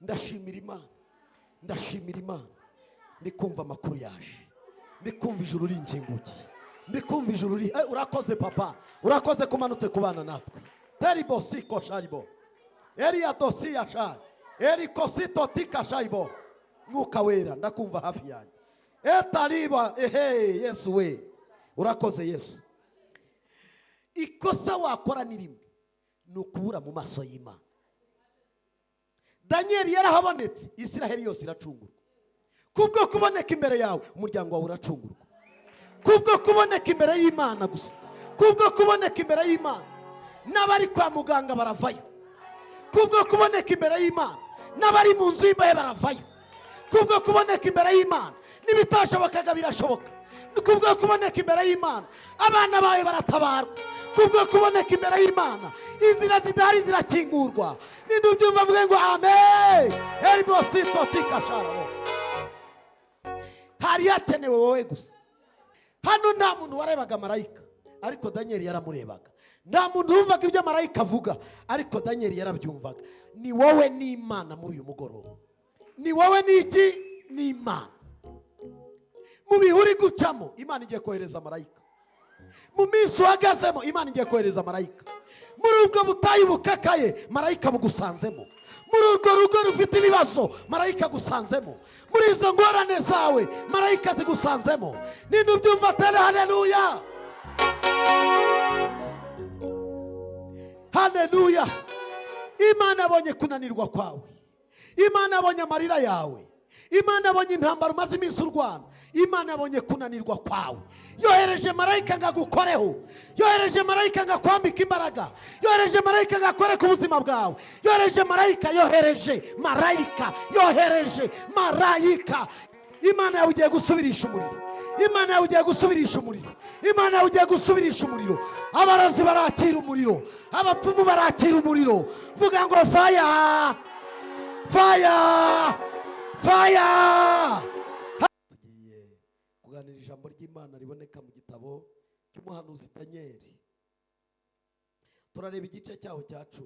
ndashimira Imana, ndashimira Imana. Ndikumva amakuru yaje, ndikumva ijuru rinkingukiye, ndikumva ijuru urakoze papa, urakoze kumanutse kubana natwe. Teribo siko sharibo Eria dosi ya shari Eri kosito tika shaibo. Mwuka wera ndakumva hafi yanjye. Etariba Yesu we, urakoze Yesu. Ikosa wakora ni rimwe, ni ukubura mu maso y'Imana. Danieli yarahabonetse, Isiraheli yose iracungurwa. Kubwo kuboneka imbere yawe, umuryango wawe uracungurwa. Kubwo kuboneka imbere y'Imana gusa, kubwo kuboneka imbere y'Imana, n'abari kwa muganga baravayo. Kubwo kuboneka imbere y'Imana, n'abari mu nzu y'imbahe baravayo. Kubwo kuboneka imbere y'Imana, n'ibitashobokaga birashoboka. Kubwo kuboneka imbere y'Imana, abana bawe baratabarwa. Kubwo kuboneka imbere y'Imana, inzira zidahari zirakingurwa. Ninde ubyumva avuge ngo amen. Elibosito tikasharabo. Hari hakenewe wowe gusa. Hano nta muntu warebaga marayika, ariko Danieli yaramurebaga. Nta muntu wumvaga ibyo marayika avuga, ariko Danieli yarabyumvaga. Ni wowe n'Imana muri uyu mugoroba. Ni wowe n'iki? N'Imana. Mu bihuri gucamo, Imana igiye kohereza marayika. Mu minsi uhagazemo, Imana igiye kohereza marayika. Muri ubwo butayu bukakaye, marayika bugusanzemo. Muri urwo rugo rufite ibibazo, marayika gusanzemo. Muri izo ngorane zawe, marayika zigusanzemo. Ninde ubyumva atere haleluya? Haleluya. Imana abonye kunanirwa kwawe, Imana abonye amarira yawe, Imana abonye intambara umaze iminsi urwana, Imana abonye kunanirwa kwawe. Yohereje marayika ngagukoreho, yohereje marayika ngakwambika imbaraga, yohereje marayika ngakore ku buzima bwawe, yohereje marayika, yohereje marayika, yohereje marayika. Imana yawe ugiye gusubirisha umuriro, Imana yawe ugiye gusubirisha umuriro, Imana yawe ugiye gusubirisha umuriro. Abarazi barakira umuriro, abapfumu barakira umuriro. Vuga ngo fire, fire, fire. Tugiye kuganira ijambo ry'Imana riboneka mu gitabo cy'umuhanuzi Danieli. Turareba igice cyaho cya 10.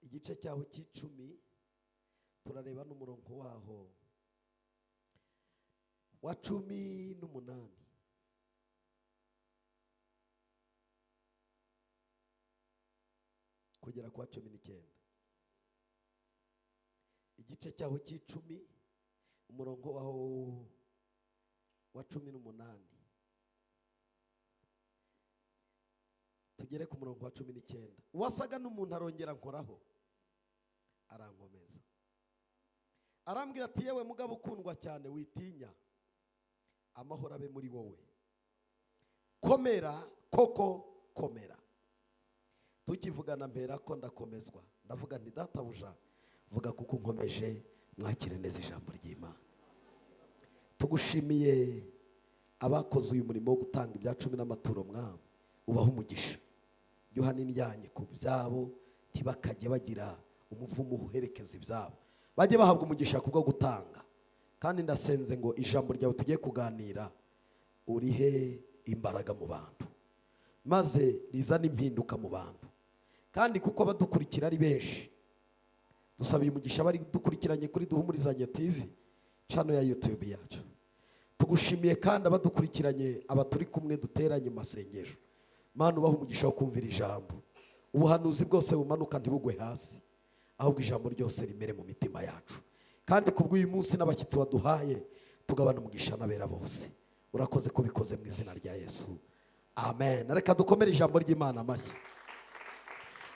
Igice cyaho cy'icumi, turareba n'umurongo waho wa 18 kugera kwa 19. Igice cyaho cy'icumi, umurongo waho wa 18 tugere ku murongo wa 19. Wasaga n'umuntu arongera nkoraho, arankomeza, arambwira ati yewe mugabo ukundwa cyane, witinya, amahoro abe muri wowe. Komera koko komera. Tukivugana mpera ko ndakomezwa, ndavuga nti databuja, vuga kuko nkomeje, mwakire neza ijambo ry'Imana. Tugushimiye abakoze uyu murimo wo gutanga ibya 10 n'amaturo, mwami ubaho umugisha. Yohani njyanye ku byabo, ntibakajye bagira umuvumo uherekeza ibyabo, bajye bahabwa umugisha kubwo gutanga. Kandi ndasenze ngo ijambo ryawe tugiye kuganira urihe imbaraga mu bantu, maze rizana impinduka mu bantu. Kandi kuko abadukurikira ari benshi, dusabiye umugisha bari dukurikiranye kuri Duhumurizanye TV channel ya YouTube yacu. Tugushimiye kandi abadukurikiranye, abaturi kumwe duteranye masengesho, Mana ubaho umugisha wo kumvira ijambo. Ubuhanuzi bwose bumanuka ntibugwe hasi, ahubwo ijambo ryose rimere mu mitima yacu. Kandi kubw'uyu munsi n'abashyitsi waduhaye, tugabana umugisha n'abera bose. Urakoze ko bikoze mu izina rya Yesu, amen. Reka dukomere ijambo ry'Imana amashyi.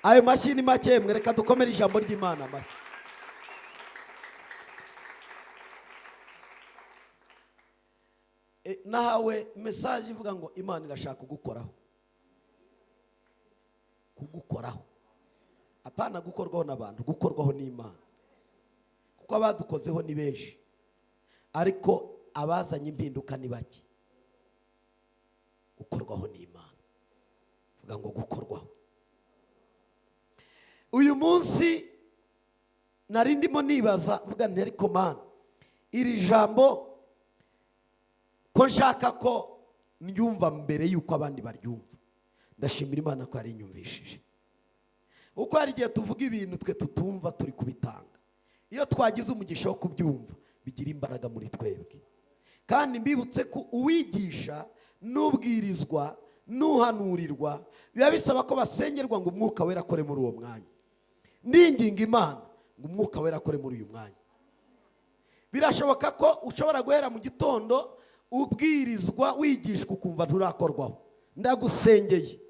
Ayo mashyi ni make mwe, reka dukomere ijambo ry'Imana amashyi. Nahawe message ivuga ngo Imana irashaka kugukoraho. Kugukoraho, apana gukorwaho n'abantu, gukorwaho n'Imana. Kuko abadukozeho ni benshi, ariko abazanye impinduka ni bake. Gukorwaho n'Imana, vuga ngo gukorwaho. Uyu munsi nari ndimo nibaza, vuga nti ariko Mana, iri jambo ko nshaka ko nyumva mbere yuko abandi baryumva, ndashimira Imana ko yarinyumvishije. Uko hari igihe tuvuga ibintu twe tutumva turi kubitanga, iyo twagize umugisha wo kubyumva bigira imbaraga muri twebwe. Kandi mbibutse ko uwigisha n'ubwirizwa n'uhanurirwa biba bisaba ko basengerwa ngo umwuka wera akore muri uwo mwanya. Ndinginga Imana ngo umwuka wera akore muri uyu mwanya. Birashoboka ko ushobora guhera mu gitondo ubwirizwa wigishwa ukumva nturakorwaho. Ndagusengeye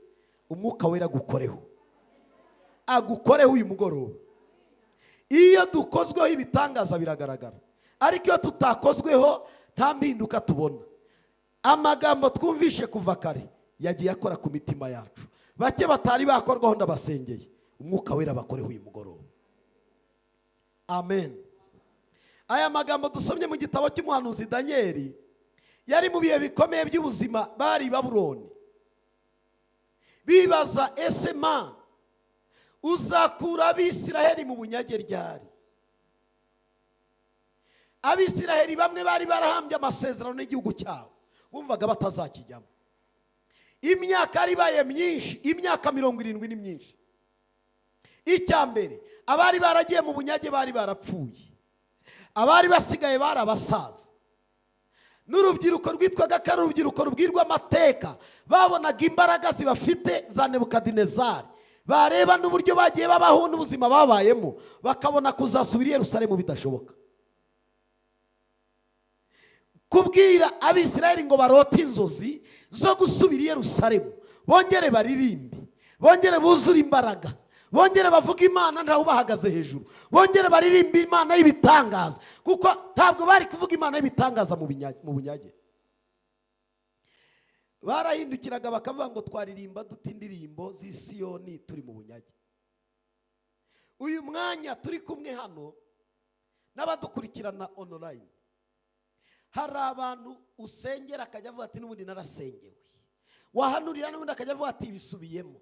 umwuka wera gukoreho, agukoreho uyu mugoroba. Iyo dukozweho ibitangaza biragaragara, ariko iyo tutakozweho nta mpinduka tubona. Amagambo twumvishe kuva kare yagiye akora ku mitima yacu. Bake batari bakorwaho ndabasengeye umwuka wera bakoreho uyu mugoroba. Amen. Aya magambo dusomye mu gitabo cy'umuhanuzi Danieli yari mu bihe bikomeye by'ubuzima. Bari Babuloni bibaza, ese Mana uzakura Abisiraheli mu bunyage ryari? Abisiraheli bamwe bari barahambye amasezerano n'igihugu cyabo, bumvaga batazakijyamo. Imyaka yari ibaye myinshi, imyaka 70 ni myinshi. Icya mbere, abari baragiye mu bunyage bari barapfuye, abari basigaye bari abasaza. N'urubyiruko rwitwaga ko ari urubyiruko rubwirwa amateka, babonaga imbaraga zibafite za Nebukadinezari, bareba n'uburyo bagiye babaho n'ubuzima babayemo, bakabona kuzasubira i Yerusalemu bidashoboka. Kubwira Abisirayeli ngo barote inzozi zo gusubira i Yerusalemu, bongere baririmbe, bongere buzure imbaraga, bongere bavuga Imana ntawe bahagaze hejuru, bongere baririmbe Imana y'ibitangaza, kuko ntabwo bari kuvuga Imana y'ibitangaza mu bunyage. Barahindukiraga bakavuga ngo twaririmba dute indirimbo z'i Siyoni turi mu bunyage. Uyu mwanya turi kumwe hano n'abadukurikirana online, hari abantu usengera akajya avuga ati n'ubundi narasengewe, wahanurira n'ubundi akajya avuga ati bisubiyemo,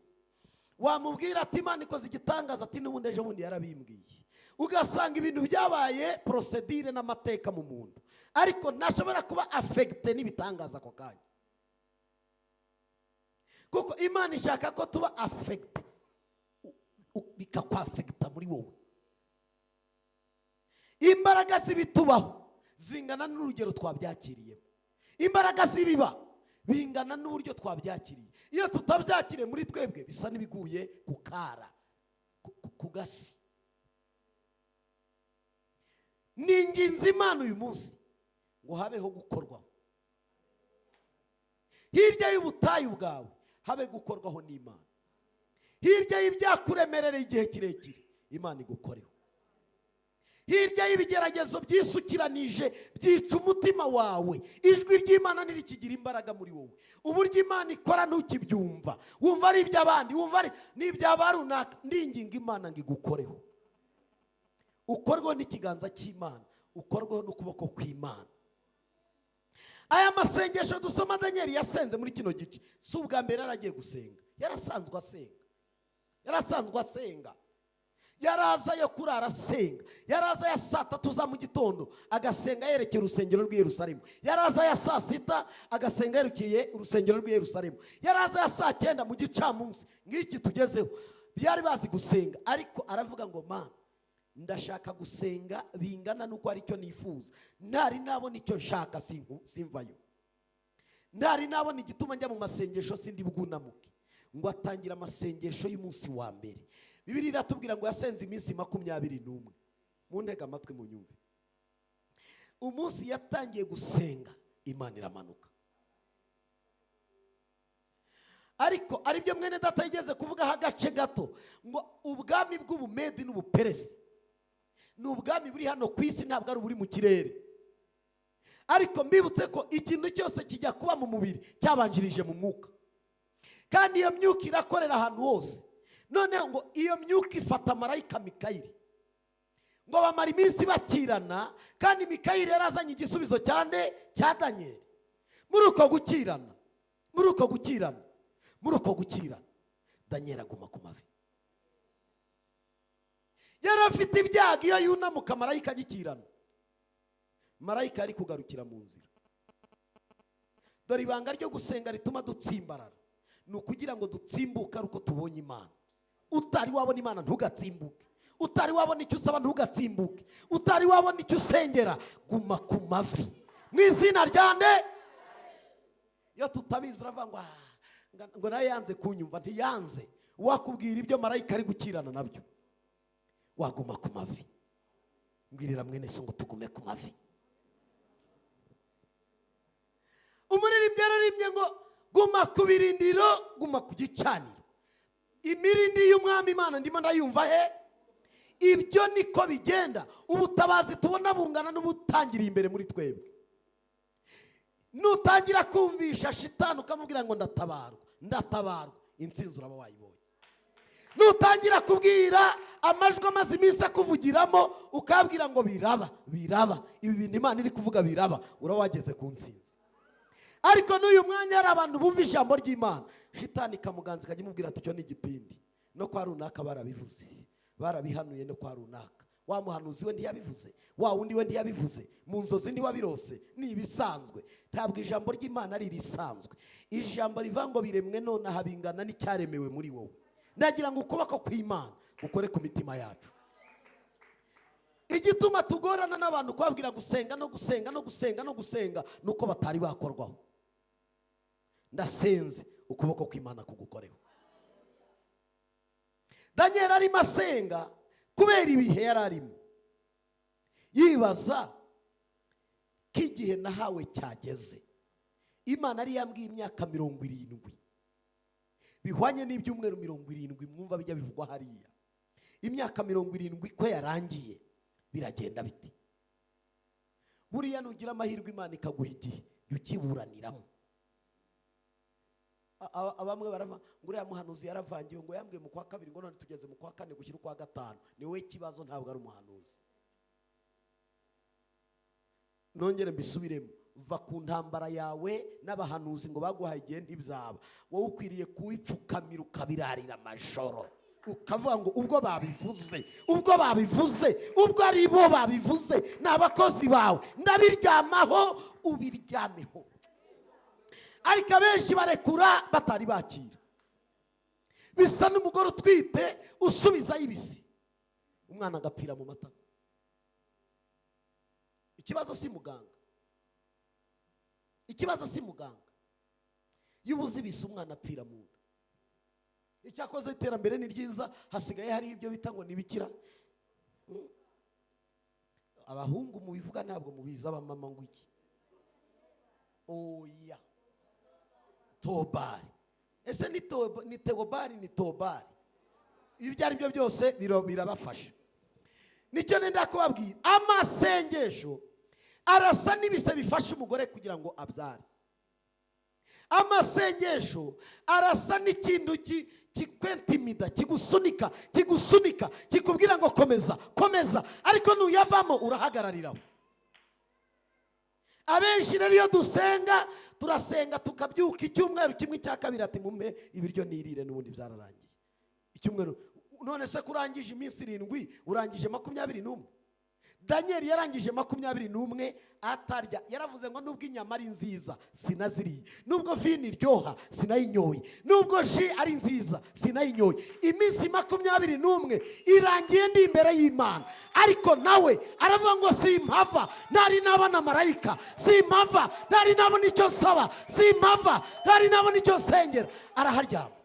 wamubwira ati Imana ikoze igitangaza ati n'ubundi ejo bundi yarabimbwiye. Ugasanga ibintu byabaye procedure n'amateka mu muntu, ariko ntashobora kuba affected n'ibitangaza ako kanya, kuko Imana ishaka ko tuba affected, bikakwafecta muri wowe. Imbaraga zibitubaho zingana n'urugero twabyakiriyemo, imbaraga zibiba bingana n'uburyo twabyakiriye. Iyo tutabyakiriye muri twebwe bisa n'ibiguye ku kara, ku gasi. Ninginze Imana uyu munsi ngo habeho gukorwaho, hirya y'ubutayu bwawe habe gukorwaho n'Imana, hirya y'ibyakuremerereye igihe kirekire Imana igukoreho, hirya y'ibigeragezo byisukiranije byica umutima wawe ijwi ry'Imana nirikigira imbaraga muri wowe. Uburyo Imana ikora ntukibyumva, wumva ari iby'abandi, wumva ari n'iby'aba runaka. Ndinginga Imana ngo igukoreho, ukorweho n'ikiganza cy'Imana, ukorweho n'ukuboko kw'Imana. Aya masengesho dusoma Danieli yasenze muri kino gice, si ubwa mbere yaragiye gusenga, yarasanzwe asenga. Yaraza yo kurara asenga, yaraza ya saa 3 za mu gitondo agasenga yerekeye urusengero rw'i Yerusalemu, yaraza ya saa 6 agasenga yerekeye urusengero rw'i Yerusalemu, yaraza ya saa 9 mu gicamunsi. Ngiki tugezeho, byari bazi gusenga, ariko aravuga ngo Mana ndashaka gusenga bingana nuko ari cyo nifuza, ntari nabona icyo nshaka simvayo, ntari nabona igituma njya mu masengesho sindi bwunamuke. Ngo atangira amasengesho y'umunsi wa mbere. Bibiliya iratubwira ngo yasenze iminsi 21. Muntega amatwi mu nyumve. Umunsi yatangiye gusenga Imana iramanuka. Ariko aribyo mwene data yigeze kuvuga hagace gato ngo ubwami bw'Ubumedi n'Ubuperesi ni ubwami buri hano ku isi, ntabwo ari buri mu kirere. Ariko mbibutse ko ikintu cyose kijya kuba mu mubiri cyabanjirije mu mwuka, kandi iyo myuka irakorera ahantu hose. Noneho ngo iyo myuka ifata marayika Mikayeli, ngo bamara iminsi bakirana, kandi Mikayeli yarazanye igisubizo cyane cya Danieli. Muri uko gukirana Danieli aguma ku mavi. Yari afite ibyago, iyo yunamuka marayika agikirana, marayika ari kugarukira mu nzira. Dore ibanga ryo gusenga rituma dutsimbarara ni ukugira ngo dutsimbuke ari uko tubonye Imana. Utari wabona Imana ntugatsimbuke, utari wabona icyo usaba ntugatsimbuke, utari wabona icyo usengera guma ku mavi mu izina rya nde. Iyo tutabizi uravuga ngo nawe yanze kunyumva. Ntiyanze, wakubwira ibyo marayika ari gukirana nabyo. Waguma ku mavi. Mbwirira mwene so ngo tugume ku mavi. Umuririmbyi yararimbye ngo guma ku birindiro, guma ku gicaniro. Imirindi y'umwami Imana ndimo ndayumva he. Ibyo niko bigenda. Ubutabazi tubona bungana n'ubutangiriye imbere muri twebwe. Nutangira kumvisha shitani ukamubwira ngo ndatabarwa, intsinzi uraba wayibonye. Nutangira kubwira amajwi amaze iminsi akuvugiramo ukabwira ngo biraba, ibi bintu Imana iri kuvuga biraba, uraba wageze ku ntsinzi. Ariko n'uyu mwanya hari abantu bumva ijambo ry'Imana, shitani kamuganza kajya imubwira ati cyo ni igipindi, no kwa runaka barabivuze, barabihanuye no kwa runaka. Wa muhanuzi we ntiyabivuze, wa wundi we ntiyabivuze, mu nzozi ntiwabironse, ni ibisanzwe. Ntabwo ijambo ry'Imana ari risanzwe. Ijambo rivuga ngo biremwe none habingana n'icyaremewe muri wowe. Ndagira ngo ukuboko kw'Imana ukore ku mitima yacu. Igituma tugorana n'abantu kubabwira gusenga nuko batari bakorwaho. Ndasenze ukuboko kw'Imana kugukoreho. Daniel arimo asenga kubera ibihe yararimo, yibaza ko igihe nahawe cyageze. Imana ari yambwiye imyaka 70, bihwanye n'ibyumweru 70 mwumva bijya bivugwa hariya. Imyaka 70 ko yarangiye, biragenda bite? Buriya nugira amahirwe Imana ikaguha igihe ukiburaniramo. Abamwe barava ngo uriya muhanuzi yaravangiwe, ngo yambwiye mu kwa 2 ngo none tugeze mu kwa 4 gushyira kwa 5. Ni wowe kibazo, ntabwo ari umuhanuzi. Nongere mbisubiremo, va ku ntambara yawe n'abahanuzi ngo baguhaye igihe ntibyaba. Wowe ukwiriye kuwipfukamira ukabirarira amajoro, ukavuga ngo ubwo babivuze, ubwo ari bo babivuze, n'abakozi bawe ndabiryamaho, ubiryameho. Ariko abenshi barekura batari bakira. Bisa n'umugore utwite usubiza ibisi, umwana agapfira mu mata. Ikibazo si muganga, yubuze ibisi umwana apfira mu nda. Icyakoze iterambere ni ryiza, hasigaye hari ibyo bita ngo nibikira. Abahungu mubivuga ntabwo mubiza, abamama ngo iki? Oya, tobari. Ese ni tegobari, ni tobari. Ibyo ari byo byose birabafasha. Nicyo nenda kubabwira, amasengesho arasa n'ibise bifasha umugore kugira ngo abyare. Amasengesho arasa n'ikintu kikwentimida, kigusunika, kikubwira ngo komeza, ariko nuyavamo urahagarariraho. Abenshi rero iyo dusenga, turasenga tukabyuka icyumweru kimwe cya kabiri ati mumpe ibiryo nirire, n'ubundi byararangiye. Icyumweru none se kurangije iminsi 7 urangije 21. Daniel yarangije 21 atarya. Yaravuze ngo nubwo inyama ari nziza sinaziriye, nubwo vino iryoha sinayinyoye, nubwo ji ari nziza sinayinyoye. Iminsi 21 irangiye ndi imbere y'Imana, ariko nawe aravuga ngo simpava ntari nabona marayika, simpava ntari nabona icyo nsaba, simpava ntari nabona icyo nsengera. Araharyama.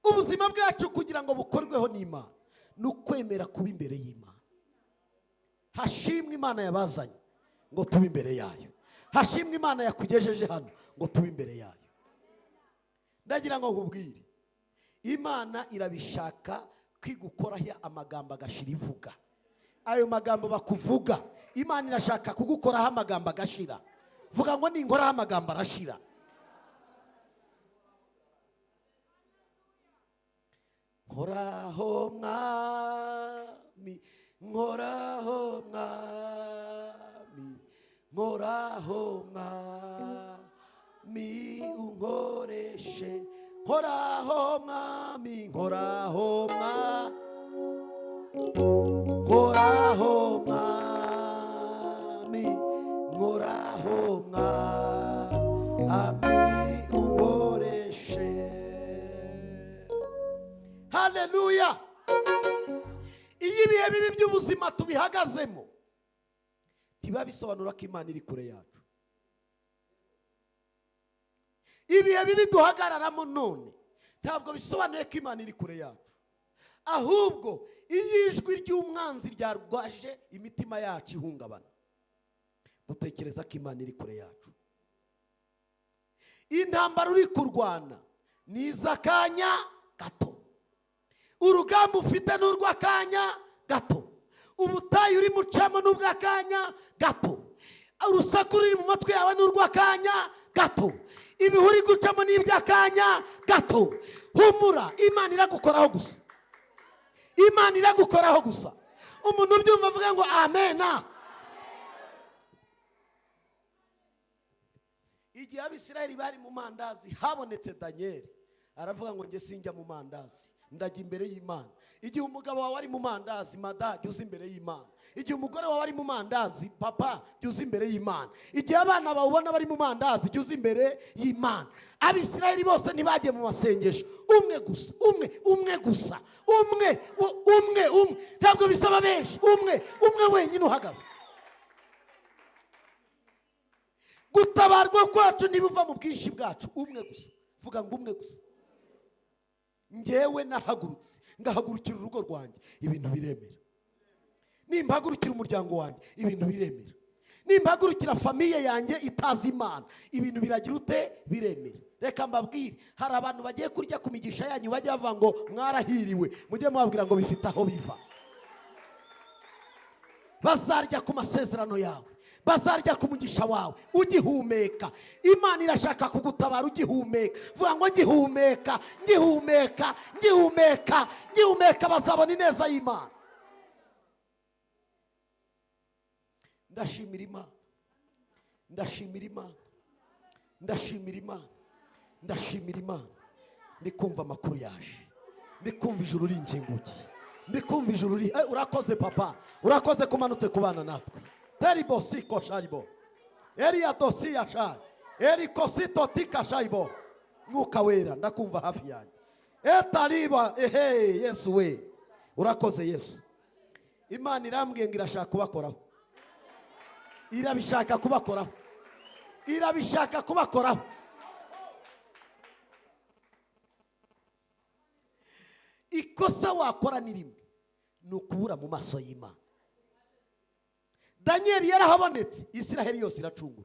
Ubuzima bwacu kugira ngo bukorweho n'Imana nukwemera kuba imbere y'Imana. Hashimwe Imana yabazanye ngo tube imbere yayo, hashimwe Imana yakugejeje hano ngo tube imbere yayo. Ndagira ngo nkubwire, Imana irabishaka kwigukoraho amagambo agashira ivuga. Ayo magambo bakuvuga, Imana irashaka kugukoraho amagambo agashira. Vuga ngo ninkoraho amagambo arashira. Nkoraho mwami, nkoraho mwami, nkoraho mwami, unkoreshe. Nkoraho mwami, nkoraho mwami, nkoraho mwami, nkoraho mwami. ami unkoreshe. Haleluya. Iyo ibihe bibi by'ubuzima tubihagazemo ntibiba bisobanura ko Imana iri kure yacu. Ibihe bibi duhagararamo none ntabwo bisobanuye ko Imana iri kure yacu, ahubwo iyo ijwi ry'umwanzi ryarwaje imitima yacu ihungabana, dutekereza ko Imana iri kure yacu. Intambara uri kurwana ni iz'akanya gato, urugamba ufite n'urw'akanya gato, ubutayu uri mucamo n'ubw'akanya gato, urusaku ruri mu matwi yawe n'urw'akanya gato, ibihuri gucamo n'iby'akanya gato. Humura, Imana iragukoraho gusa, Imana iragukoraho gusa. Umuntu ubyumva avuga ngo amena. Igihe Abisirayeli bari mu mandazi habonetse Daniel, aravuga ngo nge sinjya mu mandazi, ndajya imbere y'Imana. Igihe umugabo wawe ari mu mandazi, mada, jya uza imbere y'Imana. Igihe umugore wawe ari mu mandazi, papa, jya uza imbere y'Imana. Igihe abana bawe ubona bari mu mandazi, jya uza imbere y'Imana. Abisirayeli bose ntibagiye mu masengesho, umwe gusa, umwe gusa, umwe. Ntabwo bisaba benshi, umwe wenyine uhagaze. Gutabarwa kwacu ntibuva mu bwinshi bwacu, umwe gusa. Vuga ngo umwe gusa. Ngewe nahagurutse ngahagurukira urugo rwanjye, ibintu biremera. Nimpagurukira umuryango wanjye, ibintu biremera. Nimpagurukira famiye yanjye itazi Imana, ibintu biragira ute? Biremera. Reka mbabwire, hari abantu bagiye kurya ku migisha yanyu bajya bavuga ngo mwarahiriwe, mujye mubabwira ngo bifite aho biva. Bazarya ku masezerano yawe, bazarya ku mugisha wawe ugihumeka. Imana irashaka kugutabara ugihumeka. Vuga ngo ngihumeka, bazabona ineza y'Imana. Ndashimira Imana, ndashimira Imana, ndashimira Imana, ndashimira Imana. Ndikumva amakuru yaje, ndikumva ijuru rinkingukiye, ndikumva ijuru urakoze papa, urakoze kumanutse kubana natwe. Teribo siko sharibo, Eria dosia shari, Eriko sito tika sharibo. Mwuka wera ndakumva hafi yanjye. Etariba Yesu we, urakoze Yesu. Imana irambwiye ngo irashaka kubakoraho, irabishaka kubakoraho, irabishaka kubakoraho. Ikosa wakora ni rimwe, ni ukubura mu maso y'Imana. Daniel yarahabonetse, Isiraheli yose iracungurwa.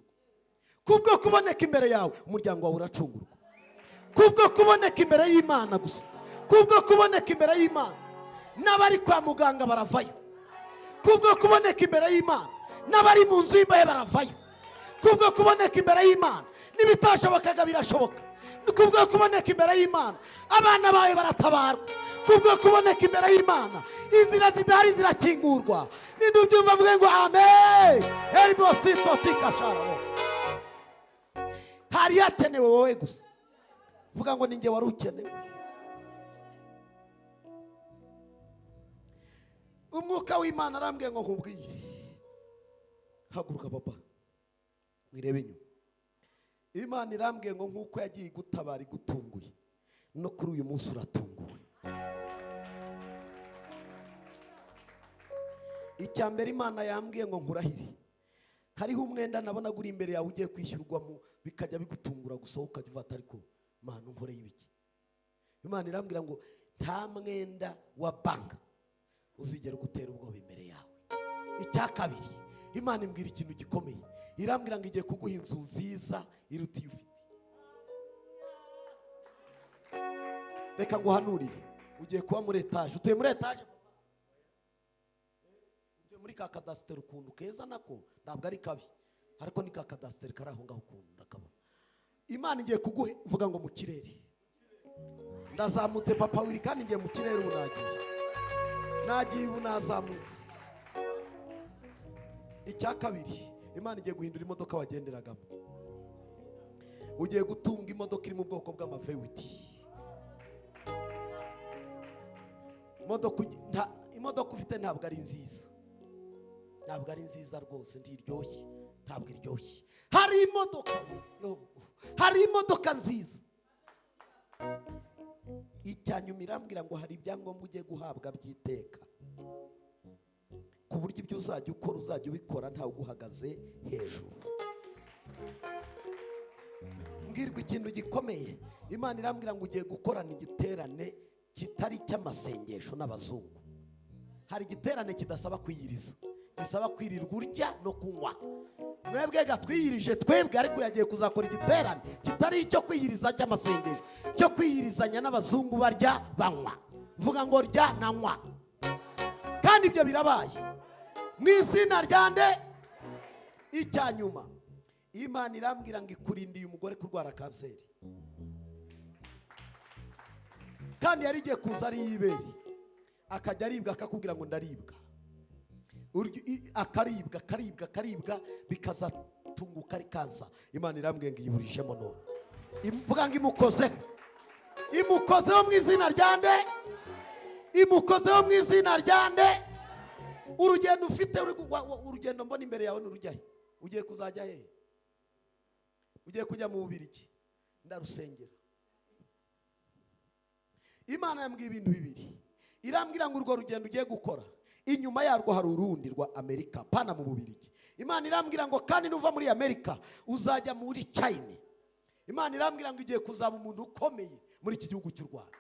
Kubwo kuboneka imbere yawe, umuryango wawe uracungurwa. Kubwo kuboneka imbere y'Imana gusa, kubwo kuboneka imbere y'Imana, n'abari kwa muganga baravayo. Kubwo kuboneka imbere y'Imana, n'abari mu nzu y'imbahe baravayo. Kubwo kuboneka imbere y'Imana, n'ibitashobokaga birashoboka. Kubwo kuboneka imbere y'Imana, abana bawe baratabarwa. Kubwo kuboneka imbere y'Imana, inzira zidahari zirakingurwa. Ninde ubyumva avuge ngo amen. Elbosito tikasharabo. Hari hakenewe wowe gusa. Vuga ngo ninjye wari ukenewe. Umwuka w'Imana arambwiye ngo nkubwire, haguruka papa, mwirebe inyuma. Imana irambwiye ngo nkuko yagiye gutabara igutunguye, no kuri uyu munsi uratunguwe. Icyambere Imana yambwiye ngo nkurahire, hariho umwenda nabona guri imbere yawe ugiye kwishyurwamo, bikajya bigutungura gusa ukajya uvata ariko Mana unkoreye ibiki. Imana irambwira ngo nta mwenda wa banka uzigera gutera ubwoba imbere yawe. Icya kabiri, Imana imbwira ikintu gikomeye, irambwira ngo igiye kuguha inzu nziza iruta iyo ufite. Reka nguhanurire, ugiye kuba muri etaje. Utuye muri etaje? Utuye muri ka kadasiteri ukuntu keza, nako ntabwo ari kabi, ariko ni ka kadasiteri kari aho ngaho ukuntu ndakabona. Imana igiye kuguhe, vuga ngo mu kirere. Ndazamutse papa wiri, kandi ngiye mu kirere. Ubu nagiye ubu nazamutse. Icya kabiri, Imana igiye guhindura imodoka wagenderagamo. Ugiye gutunga imodoka iri mu bwoko bw'amavewiti. Imodoka ufite ntabwo ari nziza, ntabwo ari nziza rwose, ntiryoshye, ntabwo iryoshye. Hari imodoka nziza. Icyanyuma irambwira ngo hari ibyangombwa ugiye guhabwa by'iteka, ku buryo ibyo uzajya ukora uzajya ubikora ntawe uguhagaze hejuru. Mbwirwa ikintu gikomeye. Imana irambwira ngo ugiye gukorana igiterane kitari cy'amasengesho n'abazungu. Hari igiterane kidasaba kwiyiriza, gisaba kwirirwa urya no kunywa. Mwebwe gatwiyirije twebwe, ariko yagiye kuzakora igiterane kitari icyo kwiyiriza cy'amasengesho, cyo kwiyirizanya n'abazungu barya banywa. Vuga ngo rya na nywa. Kandi ibyo birabaye mu izina rya nde. Icyanyuma Imana irambwira ngo ikurindiye umugore kurwara kanseri. Kandi yari igiye kuza ari ibere, akajya aribwa akakubwira ngo ndaribwa, akaribwa bikazatunguka ari kansa. Imana irambwira ngo iyiburishemo none. Mvuga ngo imukozeho mu izina rya nde. Imukozeho mu izina rya nde. Urugendo ufite, urugendo mbona imbere yawe n'urujyahe. Ugiye kuzajya he? Ugiye kujya mu Bubiligi. Ndarusengera. Imana yambwiye ibintu bibiri. Irambwira ngo urwo rugendo ugiye gukora, inyuma yarwo hari urundi rwa Amerika, pana mu Bubiligi. Imana irambwira ngo kandi nuva muri Amerika uzajya muri China. Imana irambwira ngo igiye kuzaba umuntu ukomeye muri iki gihugu cy'u Rwanda.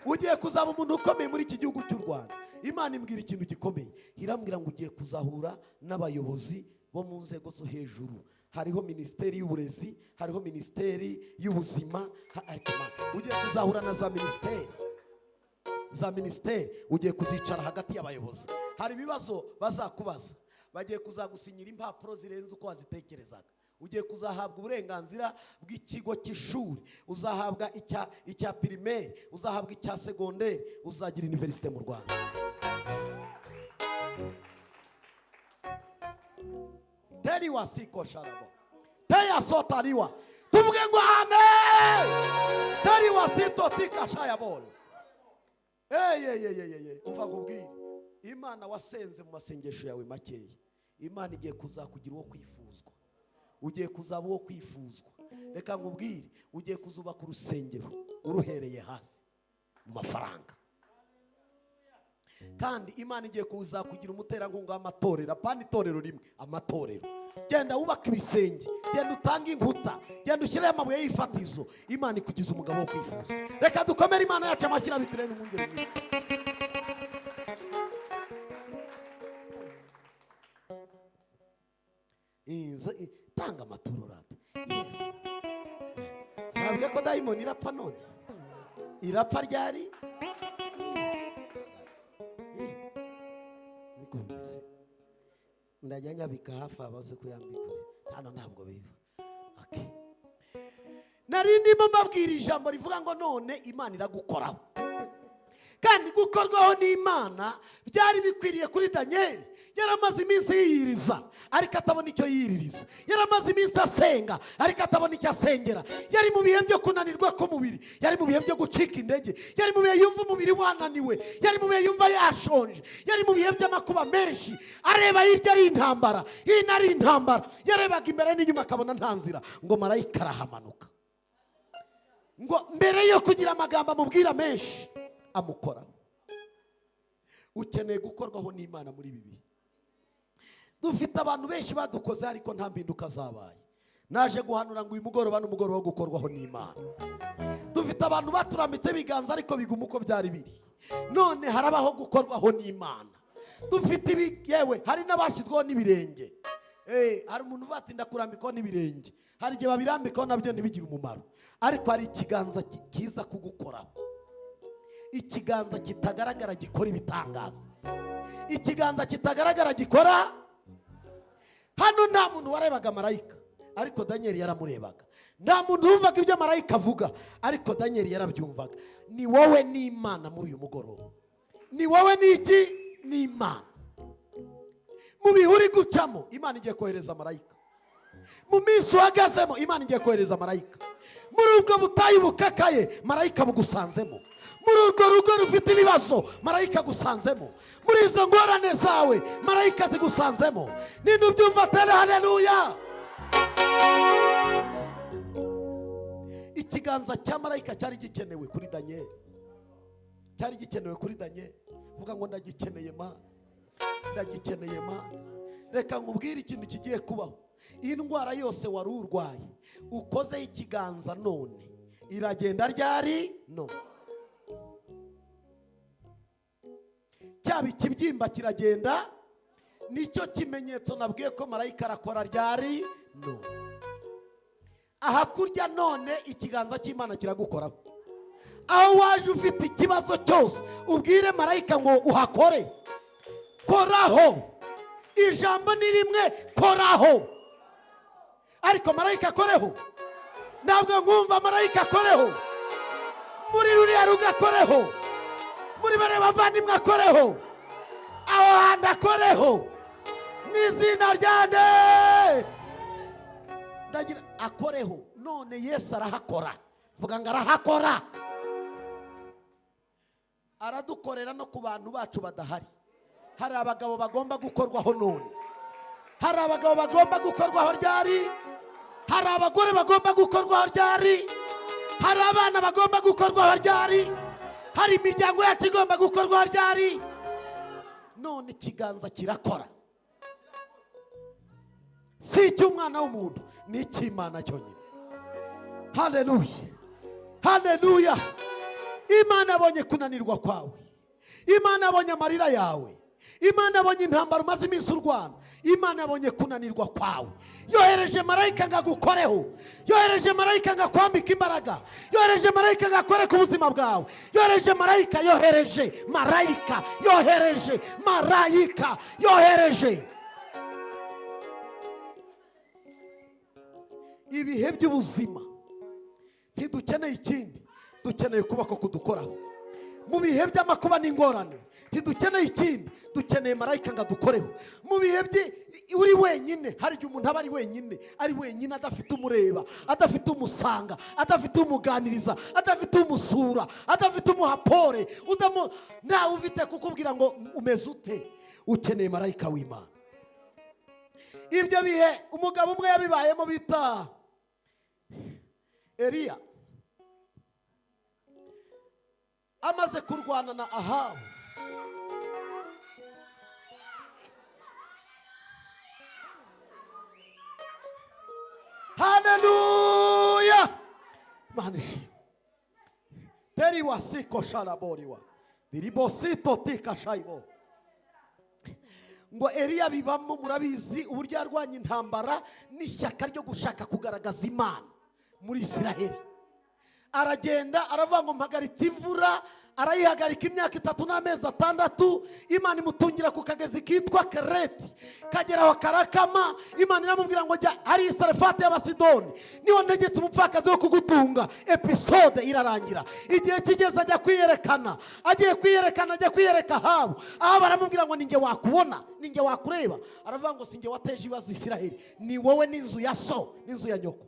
Ugiye kuzaba umuntu ukomeye muri iki gihugu cy'u Rwanda. Imana imbwira ikintu gikomeye. Irambwira ngo ugiye kuzahura n'abayobozi bo mu nzego zo hejuru. Hariho minisiteri y'uburezi, hariho minisiteri y'ubuzima, ugiye kuzahura na za minisiteri ugiye kuzicara hagati y'abayobozi. Hari ibibazo bazakubaza, bagiye kuzagusinyira impapuro zirenze uko wazitekerezaga. Ugiye kuzahabwa uburenganzira bw'ikigo cy'ishuri, uzahabwa icya primaire, uzahabwa icya secondaire, uzagira universite mu Rwanda. Teriwa siko sharabo, teya sotariwa, tuvuge ngo amen. Teriwa sito tika shayabolo. Umva nkubwire, Imana wasenze mu masengesho yawe makeya, Imana igiye kuzakugira uwo kwifuzwa. Ugiye kuzaba uwo kwifuzwa. Reka nkubwire, ugiye kuzubaka urusengero uruhereye hasi mu mafaranga. Kandi Imana igiye kuzakugira umuterankunga w'amatorero, apana itorero rimwe, amatorero. Genda wubaka ibisenge, genda utanga inkuta, genda ushyiraho amabuye y'ifatizo. Imana ikugize umugabo wo kwifuza. Reka dukomere Imana yacu amashyi abikire n'umwungeri mwiza. Tanga amaturo rata. Yes. Sabwe ko dayimoni irapfa none. Irapfa ryari? Nikumeze. Ndajya nyabika hafi abaze kuyambika. Hano ntabwo biva. Okay. Narindimo mbabwira ijambo rivuga ngo none Imana iragukoraho. Kandi gukorwaho n'Imana byari bikwiriye kuri Daniel. Yaramaze iminsi yiyiriza ariko atabona icyo yiririza. Yaramaze iminsi asenga ariko atabona icyo asengera. Yari mu bihe byo kunanirwa k'umubiri, yari mu bihe byo gucika intege, yari mu bihe yumva umubiri wananiwe, yari mu bihe yumva yashonje, yari mu bihe by'amakuba menshi. Areba hirya ari intambara, hino ari intambara. Yarebaga imbere n'inyuma akabona nta nzira, ngo marayika arahamanuka. Ngo mbere yo kugira amagambo amubwira menshi, amukoraho. Ukeneye gukorwaho n'Imana muri bibi. Dufite abantu benshi badukoze ariko nta mbinduka zabaye. Naje guhanura ngo uyu mugoroba n'umugoroba wo gukorwaho n'Imana. Dufite abantu baturamitse biganza ariko biguma uko byari biri. None harabaho gukorwaho n'Imana. Dufite yewe hari n'abashyizweho n'ibirenge. Hari umuntu uvatinda kurambikaho n'ibirenge. Hari igihe babirambikaho nabyo ntibigire umumaro. Ariko hari ikiganza kiza kugukoraho. Ikiganza kitagaragara gikora ibitangaza. Ikiganza kitagaragara gikora. Hano nta muntu warebaga marayika ariko Daniel yaramurebaga. Nta muntu wumvaga ibyo marayika avuga ariko Daniel yarabyumvaga. Ni wowe n'Imana muri uyu mugoroba. Ni wowe n'iki? N'Imana. Mu bihe uri gucamo Imana igiye kohereza marayika. Mu minsi uhagazemo Imana igiye kohereza marayika. Muri ubwo butayu bukakaye marayika bugusanzemo. muri urwo rugo rufite ibibazo marayika gusanzemo, muri izo ngorane zawe marayika zigusanzemo. Ninde ubyumva tere haleluya? Ikiganza cya marayika cyari gikenewe kuri Daniel, cyari gikenewe kuri Daniel. Vuga ngo ndagikeneye ma, ndagikeneye ma. Reka nkubwire ikintu kigiye kubaho. Iyi ndwara yose wari urwaye ukoze ikiganza none iragenda ryari? No. Cyaba ikibyimba kiragenda, nicyo kimenyetso nabwiye ko marayika arakora ryari? No. Aha kurya none ikiganza cy'Imana kiragukoraho. Aho waje ufite ikibazo cyose ubwire marayika ngo uhakore. Koraho. Ijambo ni rimwe, koraho. Ariko marayika akoreho. Ntabwo nkumva marayika akoreho. Muri ruriya rugakoreho, muri bare bavandimwe akoreho, aho handi akoreho mu izina ryande. Ndagira akoreho none. Yesu arahakora. Vuga ngo arahakora. Aradukorera no ku bantu bacu badahari. Hari abagabo bagomba gukorwaho none, hari abagabo bagomba gukorwaho ryari, hari abagore bagomba gukorwaho ryari, hari abana bagomba gukorwaho ryari, hari imiryango yacu igomba gukorwaho ryari. None ikiganza kirakora. Si icy'umwana w'umuntu, ni icy'Imana cyonyine. Haleluya, haleluya. Imana abonye kunanirwa kwawe, Imana abonye amarira yawe, Imana abonye intambara umaze iminsi urwana, Imana abonye kunanirwa kwawe. Yohereje marayika ngo agukoreho, yohereje marayika ngo akwambike imbaraga, yohereje marayika ngo akore ku buzima bwawe, yohereje marayika, yohereje marayika, yohereje marayika, yohereje. Ibihe by'ubuzima ntidukeneye ikindi, dukeneye kubako kudukoraho. Mu bihe by'amakuba n'ingorane ntidukeneye ikindi, dukeneye marayika ngo adukoreho. Mu bihe uri wenyine, hari igihe umuntu aba ari wenyine adafite umureba, adafite umusanga, adafite umuganiriza, adafite umusura, adafite umuhapore, ntawe ufite kukubwira ngo umeze ute. Ukeneye marayika w'Imana. Ibyo bihe umugabo umwe yabibayemo bita Eliya, amaze kurwana na Ahabu. Haleluya. Manishi Teri wasiko shalaboriwa biribosito tika shaibo. Ngo Eliya bibamo, murabizi uburyo yarwanya intambara n'ishyaka ryo gushaka kugaragaza Imana muri Isiraheli. Aragenda aravuga ngo mpagaritse imvura, arayihagarika imyaka 3 n'amezi 6. Imana imutungira ku kagezi kitwa Kereti, kageraho karakama. Imana iramubwira ngo jya hari Sarefati y'Abasidoni, niho ntegetse umupfakazi wo kugutunga. Episode irarangira, igihe kigeze ajya kwiyerekana. Agiye kwiyerekana, ajya kwiyereka Ahabu. Ahabu aramubwira ngo ninjye wakubona, ninjye wakureba. Aravuga ngo sinjye wateje ibibazo Isiraheli, ni wowe n'inzu ya so n'inzu ya nyoko.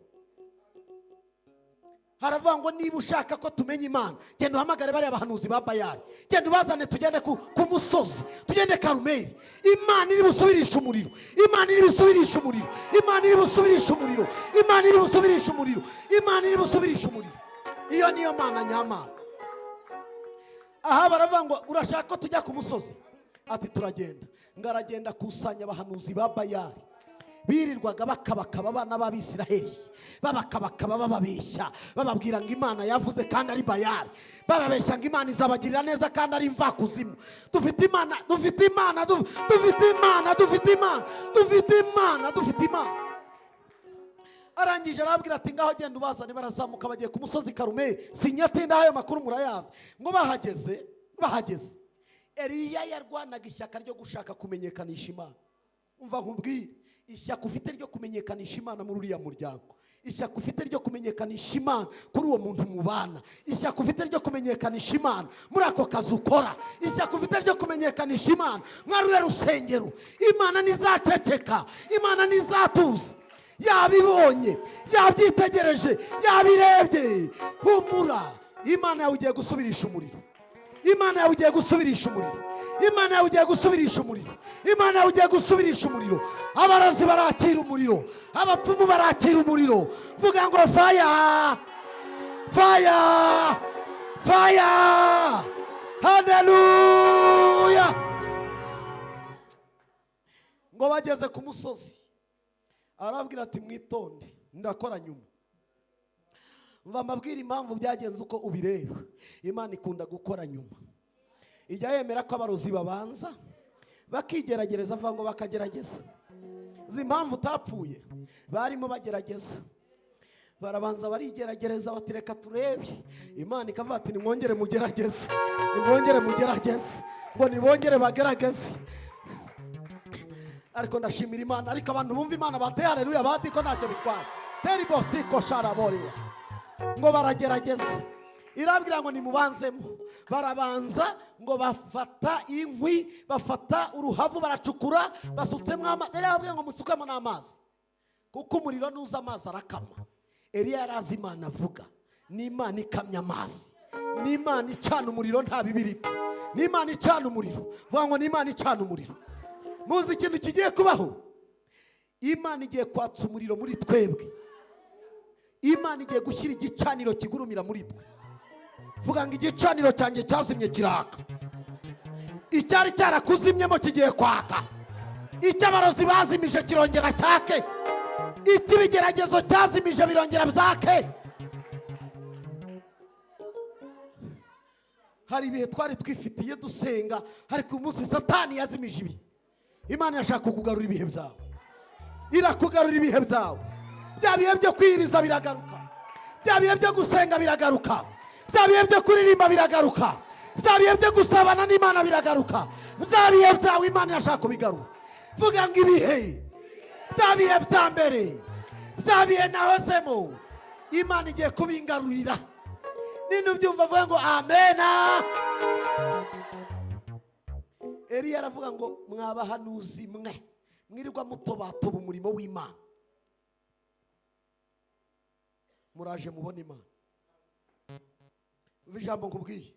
Haravuga ngo niba ushaka ko tumenya Imana, genda uhamagare bariya bahanuzi ba Bayali, genda ubazane tugende ku musozi, tugende Karumeli. Imana iri busubirisha umuriro, Imana iri busubirisha umuriro, Imana iri busubirisha umuriro, Imana iri busubirisha umuriro, Imana iri busubirisha umuriro. Iyo niyo Mana nyamana. Aha baravuga ngo urashaka ko tujya ku musozi? Ati turagenda. Ngaragenda kusanya abahanuzi ba Bayali. Birirwaga bakabakaba abana b'Abisiraheli, babakabakaba bababeshya, bababwira ngo Imana yavuze kandi ari Bayali, bababeshya ngo Imana izabagirira neza kandi ari imvakuzimu. Dufite Imana, dufite Imana, dufite Imana, dufite Imana, dufite Imana, dufite Imana. Arangije arabwira ati ngaho genda ubazane. Barazamuka bagiye ku musozi Karumeli. Sinyatinda ayo makuru murayazi. Ngo bahageze Eliya yarwanaga ishyaka ryo gushaka kumenyekanisha Imana. Umva nkubwire, ishyaka ufite ryo kumenyekanisha Imana muri uriya muryango, ishyaka ufite ryo kumenyekanisha Imana kuri uwo muntu mubana, ishyaka ufite ryo kumenyekanisha Imana muri ako kazi ukora, ishyaka ufite ryo kumenyekanisha Imana muri uriya rusengero, Imana ntizaceceka, Imana ntizatuza. Yabibonye, yabyitegereje, yabirebye. Humura, Imana yawe igiye gusubirisha umuriro. Imana yawe ugiye gusubirisha umuriro. Imana yawe ugiye gusubirisha umuriro. Imana yawe ugiye gusubirisha umuriro. Abarozi barakira umuriro, abapfumu barakira umuriro. Vuga ngo fire, fire, fire. Haleluya. Ngo bageze ku musozi, arabwira ati mwitonde, ndakora nyuma. Mva mbabwira impamvu byagenze uko ubireba. Imana ikunda gukora nyuma. Ijya yemera ko abarozi babanza bakigeragereza, avuga ngo bakagerageza. Izi impamvu utapfuye, barimo bagerageza, barabanza barigeragereza, bati reka turebe. Imana ikavuga ati nimwongere mugerageze, nimwongere mugerageze, ngo nibongere bagerageze. Ariko ndashimira Imana, ariko abantu bumva Imana bateye haleluya, bati ko ntacyo bitwara. Terrible siko sharaboriwa. Ngo baragerageza, irabwira ngo nimubanzemo. Barabanza ngo bafata inkwi, bafata uruhavu, baracukura, basutsemo amazi. Irabwira ngo musukemo n'amazi, kuko umuriro nuza amazi arakama. Eliya yarazi Imana avuga, ni Imana ikamya amazi, ni Imana icana umuriro nta bibiriti, ni Imana icana umuriro. Vuga ngo ni Imana icana umuriro. Muzi ikintu kigiye kubaho? Imana igiye kwatsa umuriro muri twebwe. Imana igiye gushyira igicaniro kigurumira muri twe. Vuga ngo igicaniro cyanjye cyazimye kiraka. Icyari cyarakuzimyemo kigiye kwaka. Icy'abarozi bazimije kirongera cyake. Icy'ibigeragezo cyazimije birongera byake. Hari ibihe twari twifitiye dusenga, ariko umunsi Satani yazimije ibi. Imana yashaka kukugarura ibihe byawe, irakugarura ibihe byawe. Bya bihe byo kwiriza biragaruka, bya bihe byo gusenga biragaruka, bya bihe byo kuririmba biragaruka, bya bihe byo gusabana n'Imana biragaruka. Bya bihe byawe Imana yashaka kubigarura. Vuga ngo ibihe bya bihe bya mbere, bya bihe nahozemo, Imana igiye kubingarurira. Ninde ubyumva vuga ngo amena. Eliya aravuga ngo mwabahanuzi mwe, mwirirwa mutobatoba umurimo w'Imana, muraje mubona Imana. Ijambo nkubwiye,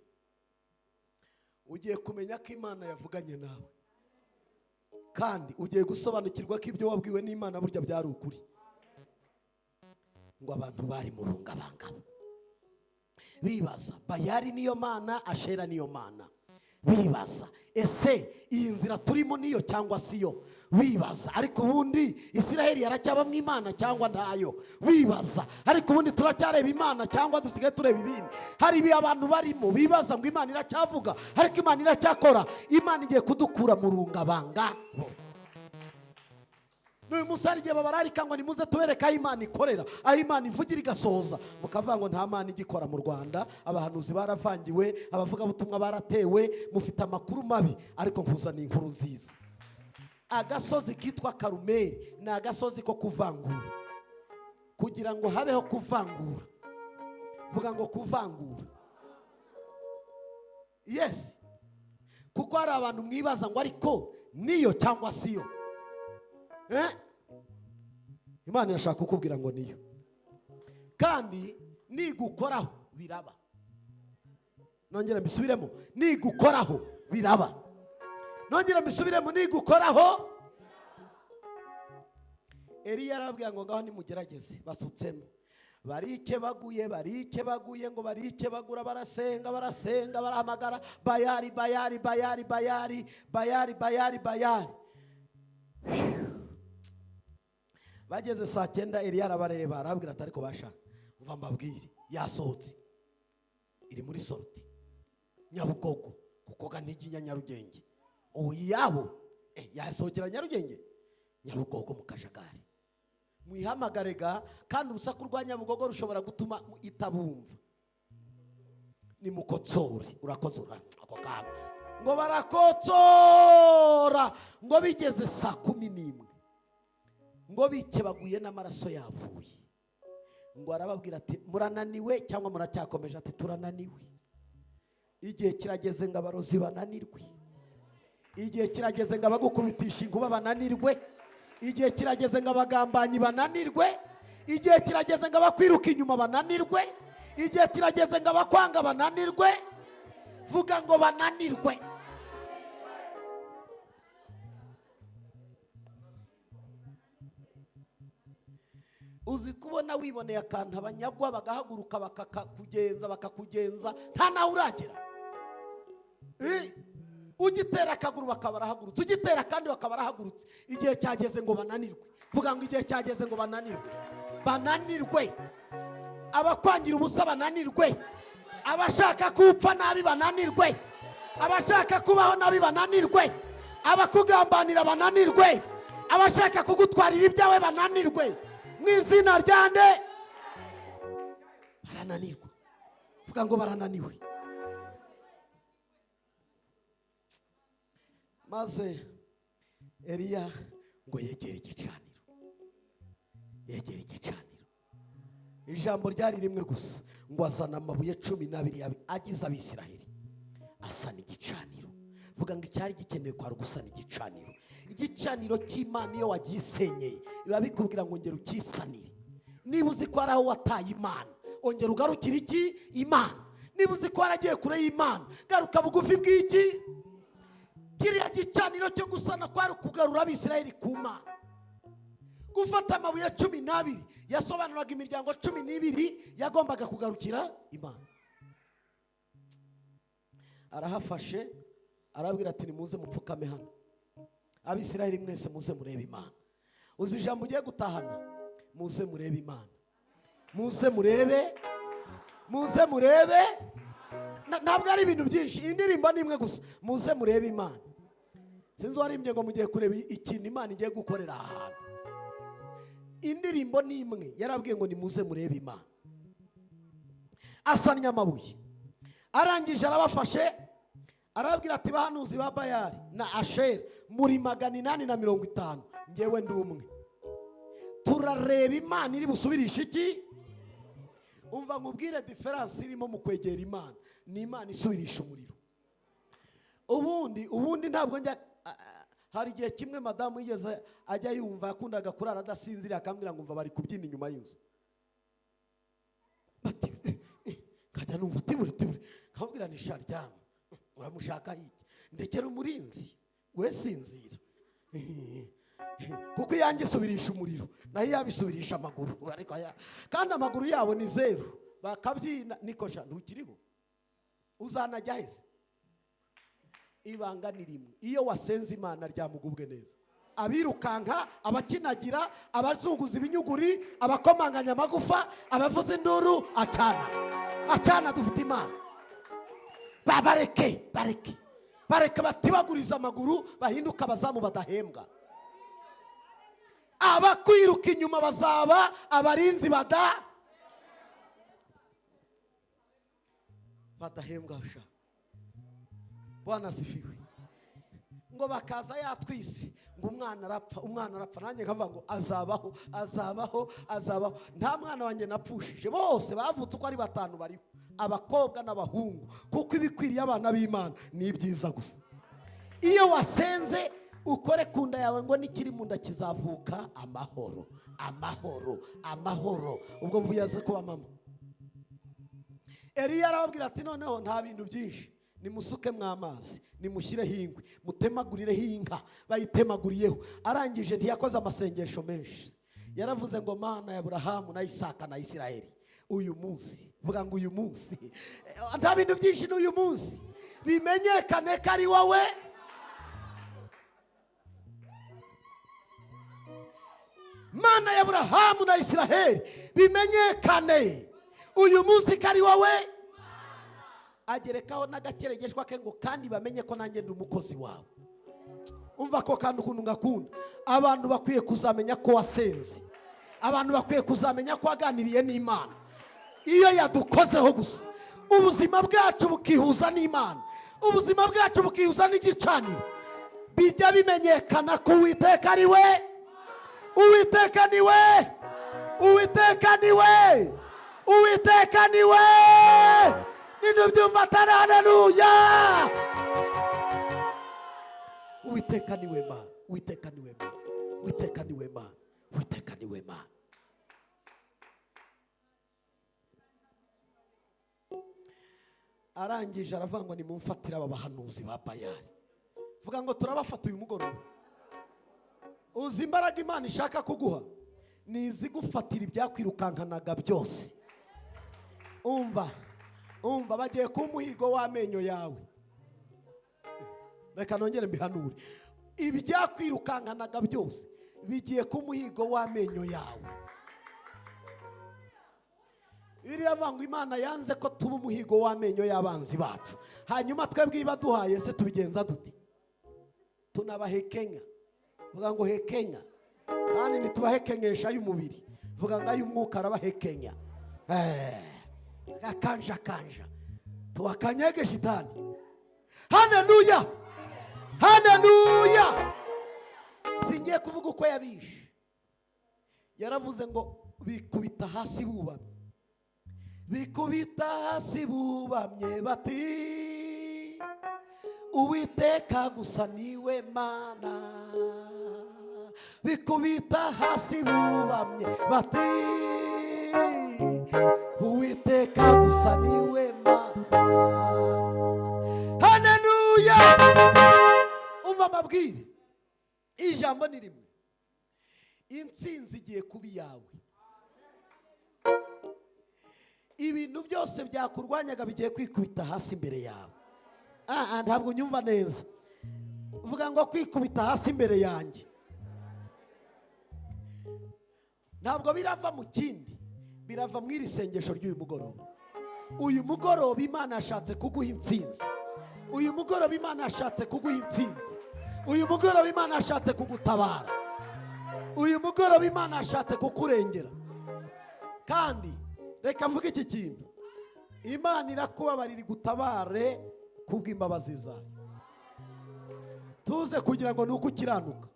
ugiye kumenya ko Imana yavuganye nawe, kandi ugiye gusobanukirwa ko ibyo wabwiwe n'Imana burya byari ukuri. Ngo abantu bari mu rungabangabo bibaza, Bayali niyo Mana, Ashera niyo Mana. Bibaza, ese iyi nzira turimo niyo cyangwa siyo? Wibaza, ariko ubundi Isiraheli yaracyaba mu Imana cyangwa ntayo? Wibaza, ariko ubundi turacyareba Imana cyangwa dusigaye tureba ibindi? Hari ibi abantu barimo bibaza ngo Imana iracyavuga, ariko Imana iracyakora. Imana igiye kudukura mu rungabangabo. N'uyu munsi hari igihe babararika ngo nimuze tubereke aho Imana ikorera, aho Imana ivugira igasohoza. Mukavuga ngo nta Mana igikora mu Rwanda, abahanuzi baravangiwe, abavugabutumwa baratewe, mufite amakuru mabi. Ariko nkuzaniye inkuru nziza. Agasozi kitwa Karumeli ni agasozi ko kuvangura. Kugira ngo habeho kuvangura, vuga ngo kuvangura. Yes, kuko hari abantu mwibaza ngo ariko niyo cyangwa siyo. Imana irashaka kukubwira ngo niyo, kandi nigukoraho biraba. Nongera mbisubiremo, nigukoraho biraba. Nongera mbisubiremo, nigukoraho. Eliya arababwira ngo ngaho nimugerageze. Basutsemo, barikebaguye, barikebaguye, ngo barikebagura, barasenga, barasenga, barahamagara Bayali, Bayali, Bayali, Bayali, Bayali, Bayali, Bayali. Bageze saa 9, Eliya arabareba, arabwira ati ariko bashaka umva mbabwire, yasohotse iri muri sorti Nyabugogo, kuko gantiginya Nyarugenge. Yabo yasohokera Nyarugenge, Nyabugogo mu Kajagari. Mwihamagarega, kandi urusaku rwa Nyabugogo rushobora gutuma itabumva. Ni mukotsori, urakozora ako kana. Ngo barakotsora, ngo bigeze saa 11, ngo bikebaguye n'amaraso yavuye. Ngo arababwira ati murananiwe cyangwa muracyakomeje? Ati turananiwe. Igihe kirageze ngo abarozi bananirwe, igihe kirageze ngo abagukubitisha inkuba bananirwe, igihe kirageze ngo abagambanyi bananirwe, igihe kirageze ngo abakwiruka inyuma bananirwe, igihe kirageze ngo abakwanga bananirwe. vuga ngo bananirwe. Uzi kubona wiboneye akantu abanyagwa bagahaguruka bakakugenza nta nawe uragera. Ugitera akaguru bakaba barahagurutse, ugitera kandi bakaba barahagurutse. Igihe cyageze ngo bananirwe. Vuga ngo igihe cyageze ngo bananirwe. Bananirwe. Abakwangira ubusa bananirwe. Abashaka kupfa nabi bananirwe. Abashaka kubaho nabi bananirwe. Abakugambanira bananirwe. Abashaka kugutwarira ibyawe bananirwe. Mu izina ryande barananirwa. Vuga ngo barananiwe. Maze Eliya ngo yegere igicaniro. Yegere igicaniro. Ijambo ryari rimwe gusa, ngo azana amabuye 12 agize Abisiraheli asana igicaniro. Vuga ngo icyari gikenewe kwa gusana igicaniro. Igicaniro cy'Imana iyo wagisenyeye biba bikubwira ngo ngera ukisanire. Niba uzi ko ari aho wataye Imana, ongera ugarukira iki Imana. Niba uzi ko waragiye kure y'Imana, garuka bugufi bw'iki. Kiriya gicaniro cyo gusana kwari kugarura Abisiraheli ku Mana. Gufata amabuye 12 yasobanuraga imiryango 12 yagombaga kugarukira Imana. Arahafashe arabwira ati nimuze mupfukame hano. Abisiraheli mwese muze murebe Imana. Uzi ijambo ugiye gutahana, muze murebe Imana. Muze murebe. Ntabwo ari ibintu byinshi, indirimbo ni imwe gusa, muze murebe Imana. Sinzi warimbye ngo mugiye kureba ikintu Imana igiye gukorera ahantu. Indirimbo ni imwe, yarabwiye ngo nimuze murebe Imana. Asanya amabuye, arangije arabafashe arabwira ati bahanuzi ba Bayali na Asheri muri 850, ngewe ndi umwe. Turareba Imana iri busubirisha iki. Umva nkubwire difference irimo mu kwegera Imana. Ni Imana isubirisha umuriro. Ubundi ntabwo njya. Hari igihe kimwe madamu yigeze ajya yumva yakundaga kurara adasinzira, akambwira ngo umva bari kubyina inyuma y'inzu. Bati kajya numva tiburi nkabwira ni sharyama uramushaka iki, ndekera umurinzi we sinzira. Kuko yanjye subirisha umuriro nayo yabisubirisha amaguru, ariko kandi amaguru yabo ni 0 bakabyina. Niko sha ntukiriho uzanajya hese. Ibanga ni rimwe, iyo wasenze Imana ryamugubwe neza. Abirukanka, abakinagira, abazunguza ibinyuguri, abakomanganya amagufa, abavuza induru, acana dufite Imana. Bareke batibaguriza amaguru, bahinduka abazamu badahembwa. Abakwiruka inyuma bazaba abarinzi badahembwa. Bwana asifiwe. Ngo bakaza yatwise ngo umwana arapfa nanjye nkavuga ngo azabaho. Nta mwana wanjye napfushije, bose bavutse uko ari 5 bariho, abakobwa n'abahungu, kuko ibikwiriye abana b'Imana ni byiza gusa. Iyo wasenze ukore kunda yawe ngo nikiri mu nda kizavuka amahoro. Ubwo mvuyaze kuba mama. Eliya arababwira ati noneho nta bintu byinshi, nimusuke mw'amazi, nimushyireho ingwe, mutemagurireho inka. Bayitemaguriyeho. Arangije ntiyakoze amasengesho menshi, yaravuze ngo Mana ya Aburahamu na Isaka na Isiraheli, uyu munsi, vuga ngo uyu munsi, nta bintu byinshi n'uyu munsi, bimenyekane ko ari wowe. Mana ya Aburahamu na Isiraheli, bimenyekane uyu munsi ko ari wowe. Agerekaho n'agakeregeshwa ke ngo kandi bamenye ko nanjye ndi umukozi wawe. Umva ko kandi ukuntu ngakunda. Abantu bakwiye kuzamenya ko wasenze. Abantu bakwiye kuzamenya ko waganiriye n'Imana. Iyo yadukozeho gusa, ubuzima bwacu bukihuza n'Imana, ubuzima bwacu bukihuza n'igicaniro, bijya bimenyekana ko Uwiteka ari we. Uwiteka ni we. Ninubyumva atari haleluya. Uwiteka ni we Mana. arangije aravuga ngo nimumfatire aba bahanuzi ba Bayali. Vuga ngo turabafata uyu mugoroba. Uzi imbaraga Imana ishaka kuguha ni izigufatira ibyakwirukankanaga byose. Umva bagiye ku muhigo w'amenyo yawe. Reka nongere mbihanure. Ibyakwirukankanaga byose bigiye ku muhigo w'amenyo yawe. Iravuga Imana yanze ko tuba umuhigo w'amenyo y'abanzi bacu. Hanyuma twebwe ibaduhaye se tubigenza dute? Tunabahekenya. Vuga ngo hekenya. Kandi ntitubahekenyesha y'umubiri. Vuga ngo ay'umwuka arabahekenya. Kanja tuwakanyege shitani. Haleluya, haleluya. Singiye kuvuga uko yabishe. Yaravuze ngo bikubita hasi bubamye. Bikubita hasi bubamye bati Uwiteka gusa niwe Mana. Bikubita hasi bubamye bati Uwiteka gusa niwe Mana. Haleluya. Umva mabwire, ijambo ni rimwe. Intsinzi igiye kuba yawe. Ibintu byose byakurwanyaga bigiye kwikubita hasi imbere yawe. Ntabwo unyumva neza. Vuga ngo kwikubita hasi imbere yanjye. Ntabwo birava mu kindi, birava mu iri sengesho ry'uyu mugoroba. Uyu mugoroba Imana yashatse kuguha intsinzi. Uyu mugoroba Imana yashatse kuguha intsinzi. Uyu mugoroba Imana yashatse kugutabara. Uyu mugoroba Imana yashatse kukurengera. Kandi reka mvuge iki kintu, Imana irakubabarira igutabare kubw'imbabazi zayo. Tuze kugira ngo nuko ukiranuka,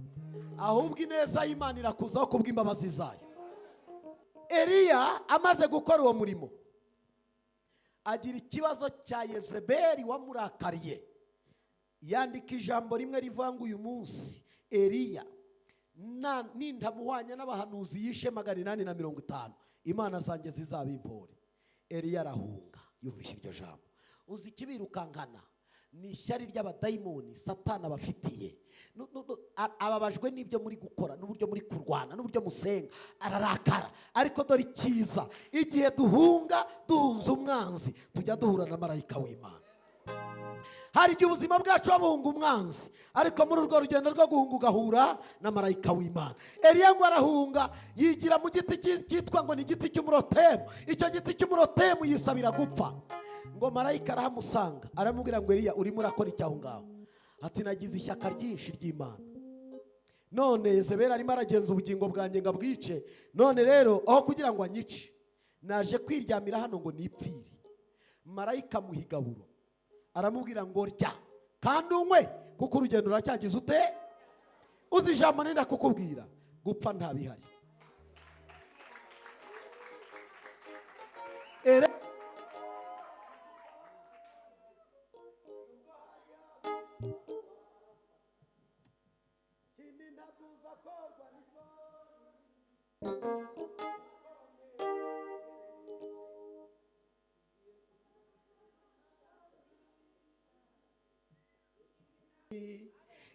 ahubwo ineza y'Imana irakuzaho kubw'imbabazi zayo. Eliya amaze gukora uwo murimo, agira ikibazo cya Yezebeli wamurakariye. Yandika ijambo rimwe rivuga ngo uyu munsi Eliya nindamuhwanya n'abahanuzi yishe 850, Imana zanjye zizabimpore. Eliya arahunga yumvishe iryo jambo. Uzi kibirukankana ni ishyari ry'abadayimoni Satani abafitiye. Ababajwe n'ibyo muri gukora, n'uburyo muri kurwana, n'uburyo musenga, ararakara. Ariko dore ikiza, igihe duhunze umwanzi tujya duhura na marayika w'Imana. Hari igihe ubuzima bwacu buhunga umwanzi, ariko muri urwo rugendo rwo guhunga ugahura na marayika w'Imana. Eliya ngo arahunga yigira mu giti cyitwa ngo ni igiti cy'umurotemu. Icyo giti cy'umurotemu yisabira gupfa. Ngo marayika arahamusanga aramubwira ngo Eliya urimo urakora icyaho ngaho? Ati nagize ishyaka ryinshi ry'Imana, none Yezebeli arimo aragenza ubugingo bwanjye ngo abwice. None rero aho kugira ngo anyice, naje kwiryamira hano ngo nipfire. Marayika muhigaburo aramubwira ngo rya kandi unywe kuko urugendo ruracyagize ute. Uzi ijambo nenda kukubwira, gupfa nta bihari.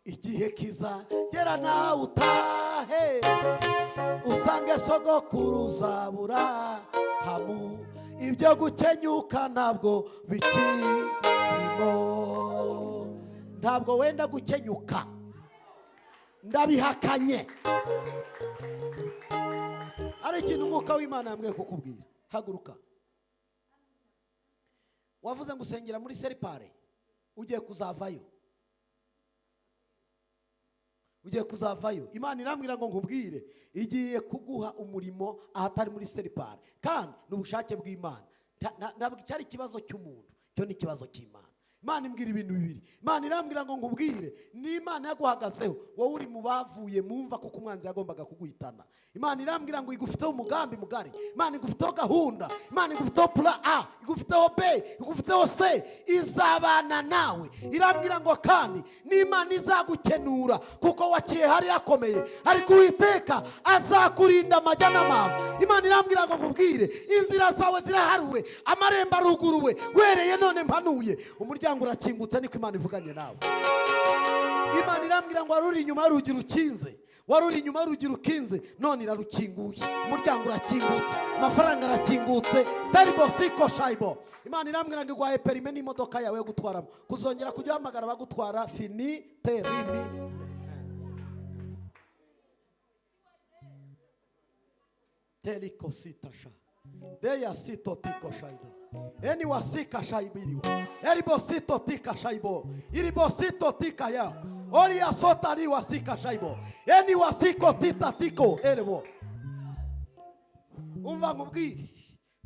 Igihe kizagera nawe utahe, usange sogokuru zabura hamu. Ibyo gukenyuka ntabwo bikirimo. Ntabwo wenda gukenyuka, ndabihakanye. Ari ikintu umwuka w'Imana yambwiye kukubwira. Haguruka. Wavuze ngo usengera muri seripare, ugiye kuzavayo. Ugiye kuzavayo. Imana irambwira ngo nkubwire, igiye kuguha umurimo ahatari muri seripare, kandi n'ubushake bw'Imana. Ntabwo cyari ikibazo cy'umuntu, cyo ni ikibazo cy'Imana. Imana imbwira ibintu bibiri. Imana irambwira ngo nkubwire, ni Imana yaguhagazeho wowe uri mu bavuye mumva kuko umwanzi yagombaga kuguhitana. Imana irambwira ngo igufiteho umugambi mugari, Imana igufiteho gahunda, Imana igufiteho plan A, igufiteho B, igufiteho C, izabana nawe. Irambwira ngo kandi ni Imana izagukenura kuko waciye hari yakomeye, ariko Uwiteka azakurinda amajya n'amazi. Imana irambwira ngo nkubwire, inzira zawe ziraharuwe, amarembo aruguruwe, wereye none mpanuye, umuryango urakingutse, niko Imana ivuganye nawe. Imana irambwira ngo waruri inyuma y'urugi rukinze, waruri inyuma y'urugi rukinze, none irarukinguye, umuryango urakingutse, amafaranga arakingutse, taribo siko shaibo. Imana irambwira ngo igwaye perime n'imodoka yawe yo gutwaramo, kuzongera kujya uhamagara bagutwara fini terimi. Teliko sitasha deya sito tiko shaibo eni wasika shaibiriwa eribo sito tika shaibo iribo sito tika ya ori asota li wasika shaibo eni wasiko tita tiko erebo. Umva nkubwire,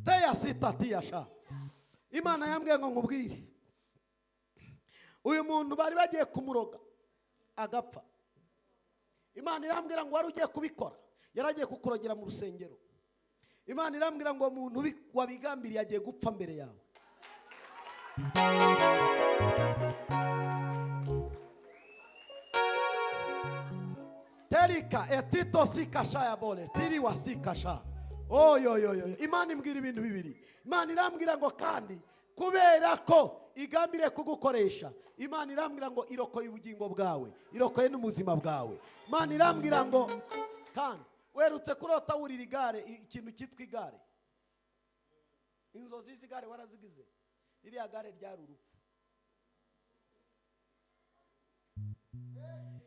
teya sita tiyasha. Imana yambwiye ngo nkubwire, uyu muntu bari bagiye kumuroga agapfa. Imana irambwira ngo wari ugiye kubikora, yaragiye kukurogera mu rusengero. Imana irambwira ngo umuntu wabigambiriye agiye gupfa mbere yawe. Terika etito sikasha ya bole tiri wasikasha. Oyo. Imana imbwira ibintu bibiri. Imana irambwira ngo kandi kubera ko igambire kugukoresha, Imana irambwira ngo irokoye ubugingo bwawe, irokoye n'umuzima bwawe. Imana irambwira ngo kandi werutse kurota wurira igare, ikintu cyitwa igare, inzozi z'igare warazigize, iriya gare ryari urupfu.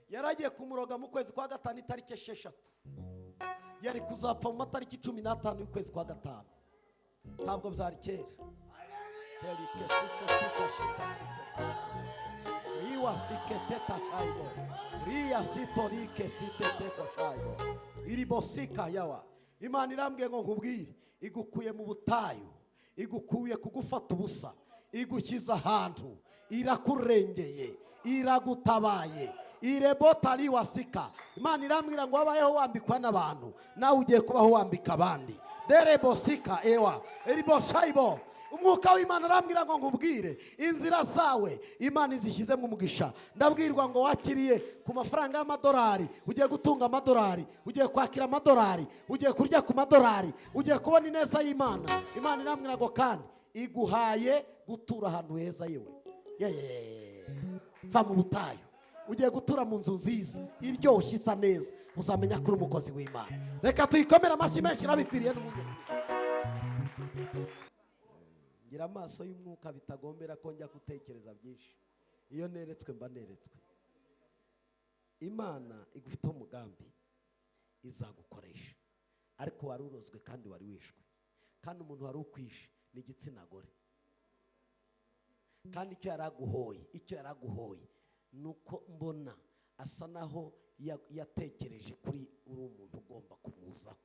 Yaragiye kumuroga mu kwezi kwa gatanu itariki 6, yari kuzapfa mu matariki 15 y'ukwezi kwa gatanu. Ntabwo byari kera. Terike sito tika shita sito riwa siketeta shaibo riya sito like siteko shaibo iribosika yawa. Imana irambwiye ngo nkubwire, igukuye mu butayu, igukuye kugufata ubusa, igukiza ahantu, irakurengeye, iragutabaye, irebota liwasika. Imana irambwira ngo wabayeho wambikwa n'abantu, nawe ugiye kubaho wambika abandi. Derebosika ewa eriboshaibo. Umwuka w'Imana arambwira ngo nkubwire, inzira zawe Imana izishyize mu mugisha. Ndabwirwa ngo wakiriye ku mafaranga y'amadolari, ugiye gutunga amadolari, ugiye kwakira amadolari, ugiye kurya ku madolari, ugiye kubona ineza y'Imana. Imana irambwira ngo kandi iguhaye gutura ahantu heza yewe. Va mu butayu, ugiye gutura mu nzu nziza iryoshye isa neza, uzamenya kuri umukozi w'Imana. Reka tuyikomere amashyi menshi, nabikwiriye n'ubundi. Ngira amaso y'umwuka bitagombera ko njya gutekereza byinshi. Iyo neretswe mba neretswe. Imana igufiteho umugambi, izagukoresha. Ariko wari urozwe kandi wari wishwe, kandi umuntu wari ukwishe ni igitsina gore. Kandi icyo yaraguhoye nuko mbona asa naho yatekereje kuri uri umuntu ugomba kumuzaho,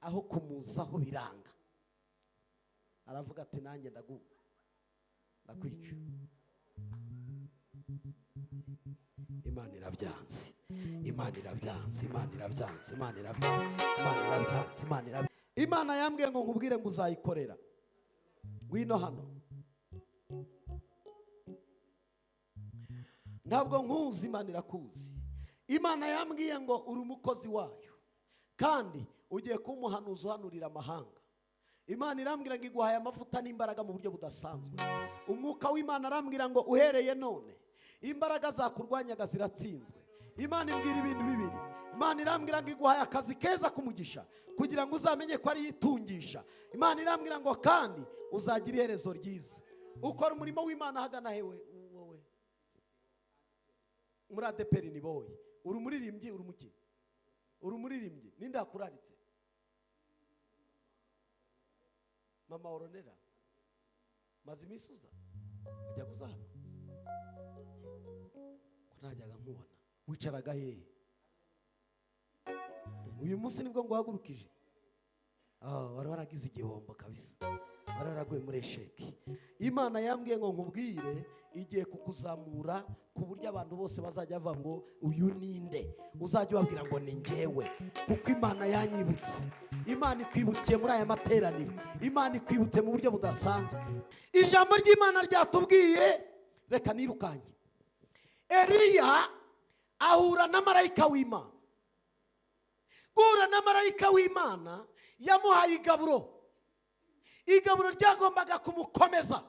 aho kumuzaho biranga. Aravuga ati nanjye ndakwica. Imana irabyanze, Imana irabyanze, Imana irabyanze, Imana irabyanze, Imana irabyanze, Imana irabyanze. Imana yambwiye ngo nkubwire ngo uzayikorera. Wino hano ntabwo nkuzi, Imana irakuzi. Imana yambwiye ngo uri umukozi wayo, kandi ugiye kuba umuhanuzi uhanurira amahanga. Imana irambwira ngo iguhaye amavuta n'imbaraga mu buryo budasanzwe. Umwuka w'Imana arambwira ngo uhereye none imbaraga zakurwanyaga ziratsinzwe. Imana imbwira ibintu bibiri. Imana irambwira ngo iguhaye akazi keza kumugisha kugira ngo uzamenye ko ari yitungisha. Imana irambwira ngo kandi uzagira iherezo ryiza. Ukora umurimo w'Imana hagana hewe wowe muri ADPR ni boye. Uri umuririmbyi, uri umuki? Uri umuririmbyi, ninde akuraritse? Mama Oronera maze imisuza ajya kuza hano ko ntajyaga nkubona. Wicaraga hehe? Uyu munsi nibwo ngo wahagurukije? Wari waragize igihombo kabisa. araraguye muri esheki. Imana yambwiye ngo nkubwire igiye kukuzamura ku buryo abantu bose bazajya bavuga ngo uyu ninde, uzajya ubabwira ngo ni njyewe, kuko Imana yanyibutse. Imana ikwibukiye muri aya materaniro, Imana ikwibutse mu buryo budasanzwe. Ijambo ry'Imana ryatubwiye, reka nirukange, Eliya ahura na marayika w'Imana. Guhura na marayika w'Imana yamuhaye igaburo. Igaburo ryagombaga kumukomeza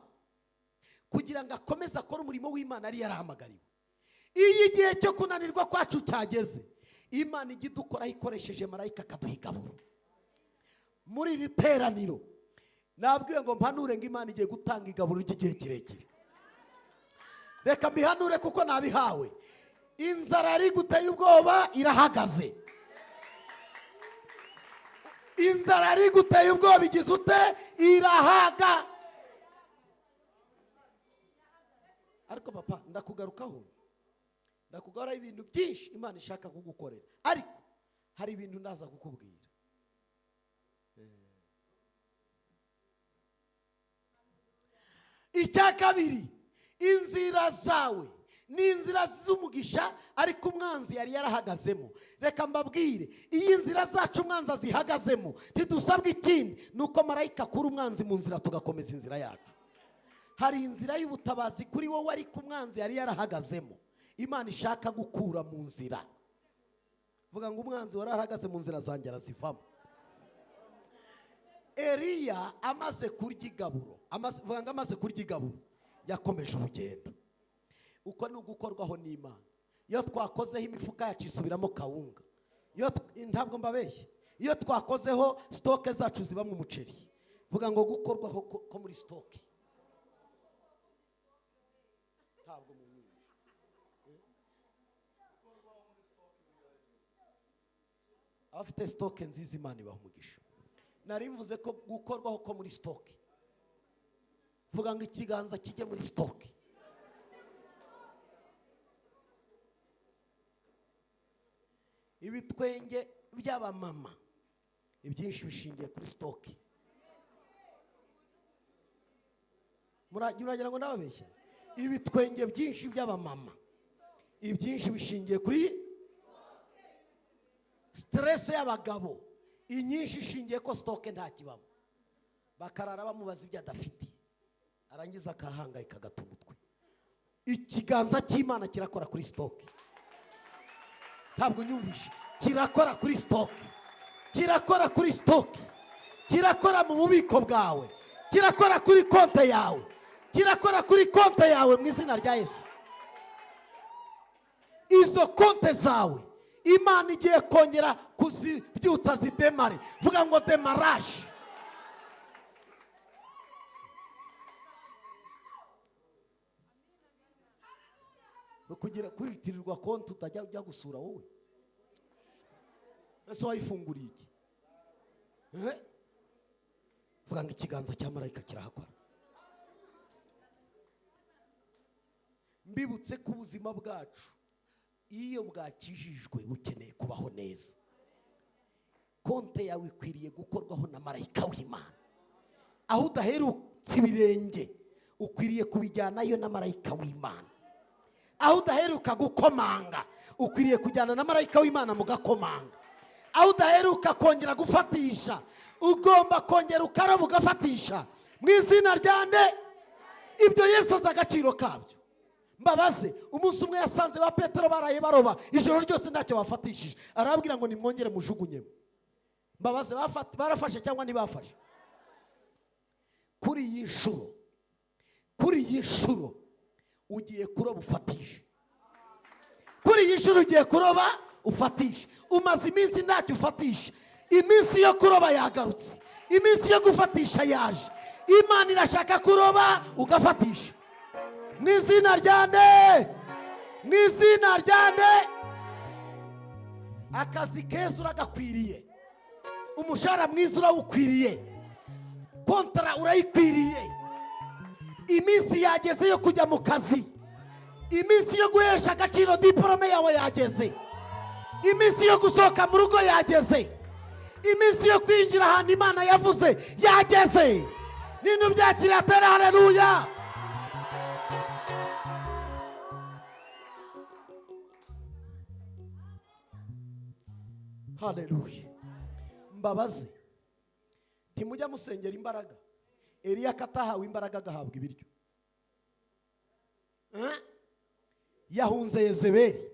kugira ngo akomeze akore umurimo w'Imana yari yarahamagariwe. Iyo igihe cyo kunanirwa kwacu cyageze, Imana ijya idukoraho ikoresheje marayika akaduha igaburo. Muri iri teraniro nabwiwe ngo mpanure ngo Imana igiye gutanga igaburo ry'igihe kirekire. Reka mbihanure kuko nabihawe. Inzara yari guteye ubwoba irahagaze. Inzara yari guteye ubwoba igize ute? Irahaga. Ariko papa ndakugarukaho ibintu byinshi Imana ishaka kugukorera, ariko hari ibintu ndaza kukubwira. Icya kabiri, inzira zawe ni inzira z'umugisha ariko umwanzi yari yarahagazemo. Reka mbabwire, iyi nzira zacu umwanzi azihagazemo ntidusabwe ikindi, nuko marayika akura umwanzi mu nzira tugakomeza inzira yacu. Hari inzira y'ubutabazi kuri wowe ariko umwanzi yari yarahagazemo, Imana ishaka gukura mu nzira. Vuga ngo umwanzi warahagaze mu nzira zanjye arazivamo. Eliya amaze kurya igaburo, vuga ngo amaze kurya igaburo, yakomeje urugendo. Uko ni ugukorwaho n'Imana. Iyo twakozeho imifuka yacu isubiramo kawunga. Ntabwo mbabeshye, iyo twakozeho stoke zacu zibamo umuceri. Vuga ngo gukorwaho ko muri stoke. Ntabwo munyije. Abafite stoke nziza Imana ibaha umugisha. Nari mvuze ko gukorwaho ko muri stoke. Vuga ngo ikiganza kijye muri stoke. Ibitwenge by'abamama ibyinshi bishingiye kuri stoke. Muragira ngo ndababeshya? Ibitwenge byinshi by'abamama ibyinshi bishingiye kuri stress y'abagabo, inyinshi ishingiye ko stoke nta kibamo. Bakarara bamubaza ibyo adafite, arangiza akahangayika agata umutwe. Ikiganza cy'Imana kirakora kuri stoke. Ntabwo nyumvishe, kirakora kuri stoke. Kirakora kuri stoke. Kirakora mu bubiko bwawe. Kirakora kuri konte yawe. Kirakora kuri konte yawe mu izina rya Yesu. Izo konte zawe Imana igiye kongera kuzibyutsa zidemare. Vuga ngo demarage. Kugira kwitirirwa konti utajya ujya gusura wowe. Ese wayifunguriye iki? Vuga ngo ikiganza cya marayika kirahakora. Mbibutse ko ubuzima bwacu iyo bwakijijwe bukeneye kubaho neza. Konte yawe ikwiriye gukorwaho na marayika w'Imana. Aho udaherutse ibirenge ukwiriye kubijyanayo na marayika w'Imana. Aho udaheruka gukomanga ukwiriye kujyana na marayika w'Imana mugakomanga. Aho udaheruka kongera gufatisha ugomba kongera ukaraba ugafatisha mu izina rya nde. Ibyo Yesu azi agaciro kabyo. Mbabaze, umunsi umwe yasanze ba Petero baraye baroba ijoro ryose ntacyo bafatishije, arababwira ngo nimwongere mujugunyemo. Mbabaze, barafashe cyangwa ntibafashe? Kuri iyi nshuro ugiye kuroba ufatishe. Kuri iyi nshuro ugiye kuroba ufatishe. Umaze iminsi ntacyo ufatisha, iminsi yo kuroba yagarutse, iminsi yo gufatisha yaje. Imana irashaka kuroba ugafatisha mu izina rya nde. Mu izina rya nde. Akazi keza uragakwiriye, umushahara mwiza urawukwiriye, kontara urayikwiriye. Iminsi yageze yo kujya mu kazi, iminsi yo guhesha agaciro diplome yawe yageze, iminsi yo gusohoka mu rugo yageze, iminsi yo kwinjira ahantu Imana yavuze yageze. ninde ubyakira atera haleluya. Haleluya. Mbabazi, ntimujya musengera imbaraga. Eliya katahawe imbaraga agahabwa ibiryo. Yahunze Yezebeli,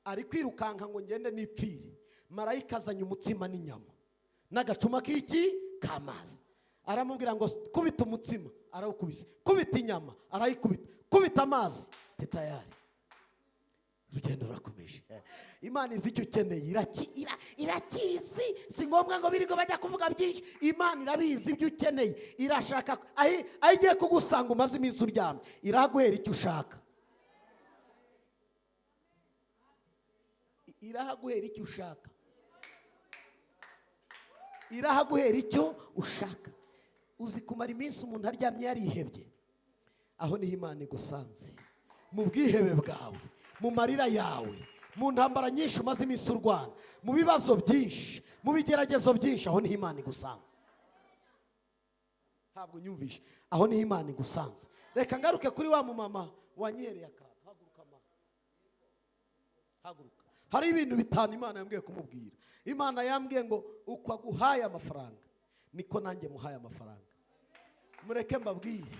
ari kwirukanka ngo ngende nipfire. Marayika azanye umutsima n'inyama n'agacuma k'iki k'amazi, aramubwira ngo kubita umutsima, arawukubise. Kubita inyama, arayikubita. Kubita amazi, tayari. Urugendo rurakomeje. Imana izi icyo ukeneye, irakizi. Si ngombwa ngo birigo bajya kuvuga byinshi. Imana irabizi ibyo ukeneye, irashaka ayigiye kugusanga umaze iminsi uryamye, iraguhera icyo ushaka. Irahaguhera icyo ushaka. Irahaguhera icyo ushaka. Uzi kumara iminsi umuntu aryamye yarihebye, aho niho Imana igusanze. Mu bwihebe bwawe, mu marira yawe, mu ntambara nyinshi umaze iminsi urwana, mu bibazo byinshi, mu bigeragezo byinshi, aho niho Imana igusanze. Ntabwo nyumvishe, aho niho Imana igusanze. Reka ngaruke kuri wa mumama wanyereye akantu. Haguruka mama, haguruka. Hari ibintu bitanu Imana yambwiye kumubwira. Imana yambwiye ngo uko aguhaye amafaranga niko nanjye muhaye amafaranga. Mureke mbabwire,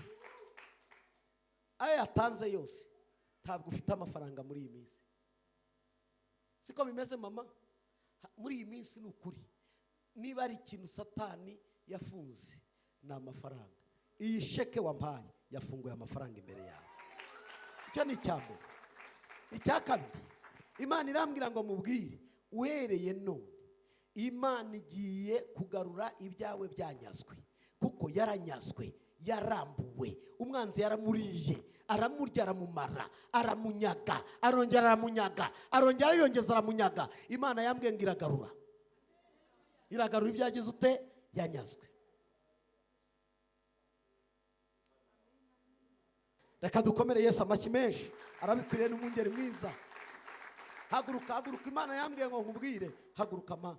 ayo yatanze yose ntabwo ufite amafaranga muri iyi minsi. Siko bimeze mama? Muri iyi minsi ni ukuri, niba ari ikintu Satani yafunze ni amafaranga. Iyi sheke wampaye yafunguye amafaranga imbere yawe. Icyo ni icyambere. Icya kabiri, Imana irambwira ngo mubwire, uhereye none Imana igiye kugarura ibyawe byanyazwe. Kuko yaranyazwe, yarambuwe, umwanzi yaramuriye, aramurya, aramumara, aramunyaga, arongera aramunyaga, arongera ariyongeza aramunyaga. Imana yambwiye ngo iragarura. Iragarura ibyagize ute? Yanyazwe. Reka dukomere Yesu amashyi menshi, arabikwiriye n'umwungeri mwiza. Haguruka, haguruka. Imana yambwiye ngo nkubwire, haguruka ma.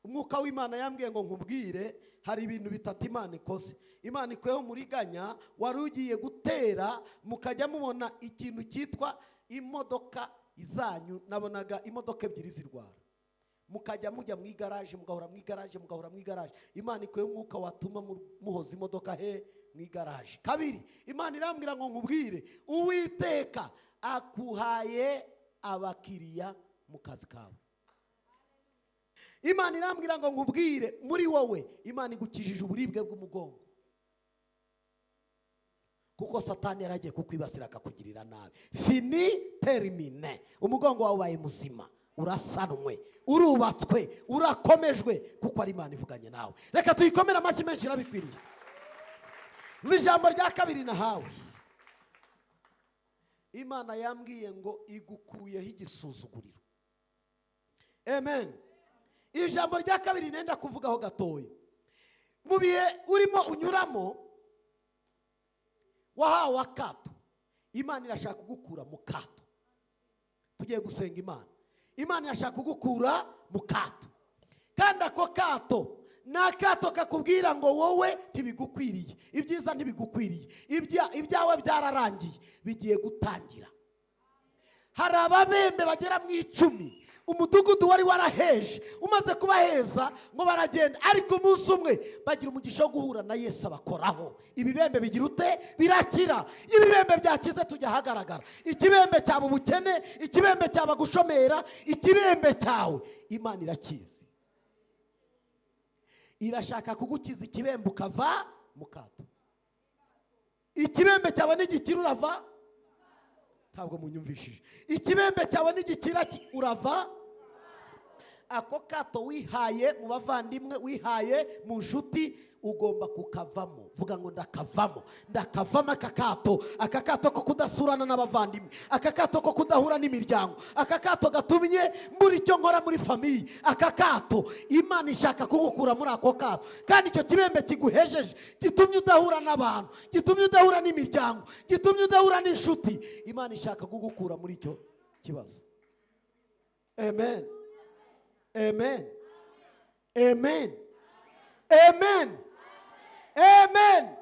Umwuka w'Imana yambwiye ngo nkubwire, hari ibintu bitatu Imana ikoze. Imana ikuyeho muriganya, wari ugiye gutera, mukajya mubona ikintu cyitwa imodoka izanyu. Nabonaga imodoka ebyiri zirwara, mukajya mujya mu igaraje, mugahora mu igaraje, mugahora mu igaraje. Imana ikuyeho umwuka watuma muhoza imodoka he mu igaraje. Kabiri, Imana irambwira ngo nkubwire, Uwiteka akuhaye abakiriya mu kazi kawe. Imana irambwira ngo nkubwire, muri wowe Imana igukijije uburibwe bw'umugongo. Kuko Satani yaragiye kukwibasira akakugirira nabi. Fini termine. Umugongo wawe ubaye muzima, urasanwe, urubatswe, urakomejwe, kuko ari Imana ivuganye nawe. Reka tuyikomere amashyi menshi, irabikwiriye. Ijambo rya kabiri nahawe, Imana yambwiye ngo igukuyeho igisuzuguriro. Amen. Ijambo rya kabiri nenda kuvugaho gatoya. Mu bihe urimo unyuramo wahawe akato, Imana irashaka kugukura mu kato. Tugiye gusenga Imana. Imana irashaka kugukura mu kato. Kandi ako kato ni akato kakubwira ngo wowe ntibigukwiriye, ibyiza ntibigukwiriye, ibyawe byararangiye, bigiye gutangira. Hari ababembe bagera mu 10, umudugudu wari waraheje, umaze kubaheza ngo baragenda, ariko umunsi umwe bagira umugisha wo guhura na Yesu abakoraho. Ibibembe bigira ute? Birakira. Ibibembe byakize tujya hagaragara. Ikibembe cyaba ubukene, ikibembe cyaba gushomera, ikibembe cyawe Imana irakizi. Irashaka kugukiza ikibembe ukava mu kato. Ikibembe cyawe n'igikira urava. Ntabwo munyumvishije. Ikibembe cyawe n'igikira urava. Ako kato wihaye mu bavandimwe, wihaye mu nshuti, ugomba kukavamo. Vuga ngo ndakavamo. Ndakavamo aka kato ko kudasurana n'abavandimwe, aka kato ko kudahura n'imiryango, aka kato gatumye muri cyo nkora muri famiye. Aka kato Imana ishaka kugukura muri ako kato. Kandi icyo kibembe kiguhejeje, gitumye udahura n'abantu, gitumye udahura n'imiryango, gitumye udahura n'inshuti, Imana ishaka kugukura muri icyo kibazo. Amen. Amen. Amen. Amen. Amen.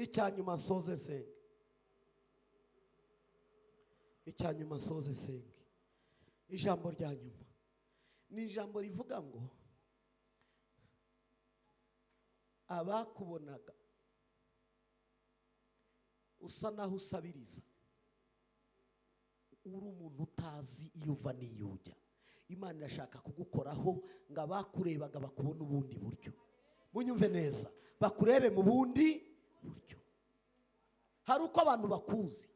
icyanyuma soze senge, icyanyuma soze senge. Ijambo rya nyuma ni ijambo rivuga ngo abakubonaga usa naho usabiriza, uri umuntu utazi iyo uva n'iyo ujya, Imana irashaka kugukoraho ngo abakurebaga bakubona ubundi buryo. Munyumve neza, bakurebe mu bundi buryo. Hari uko abantu bakuzi,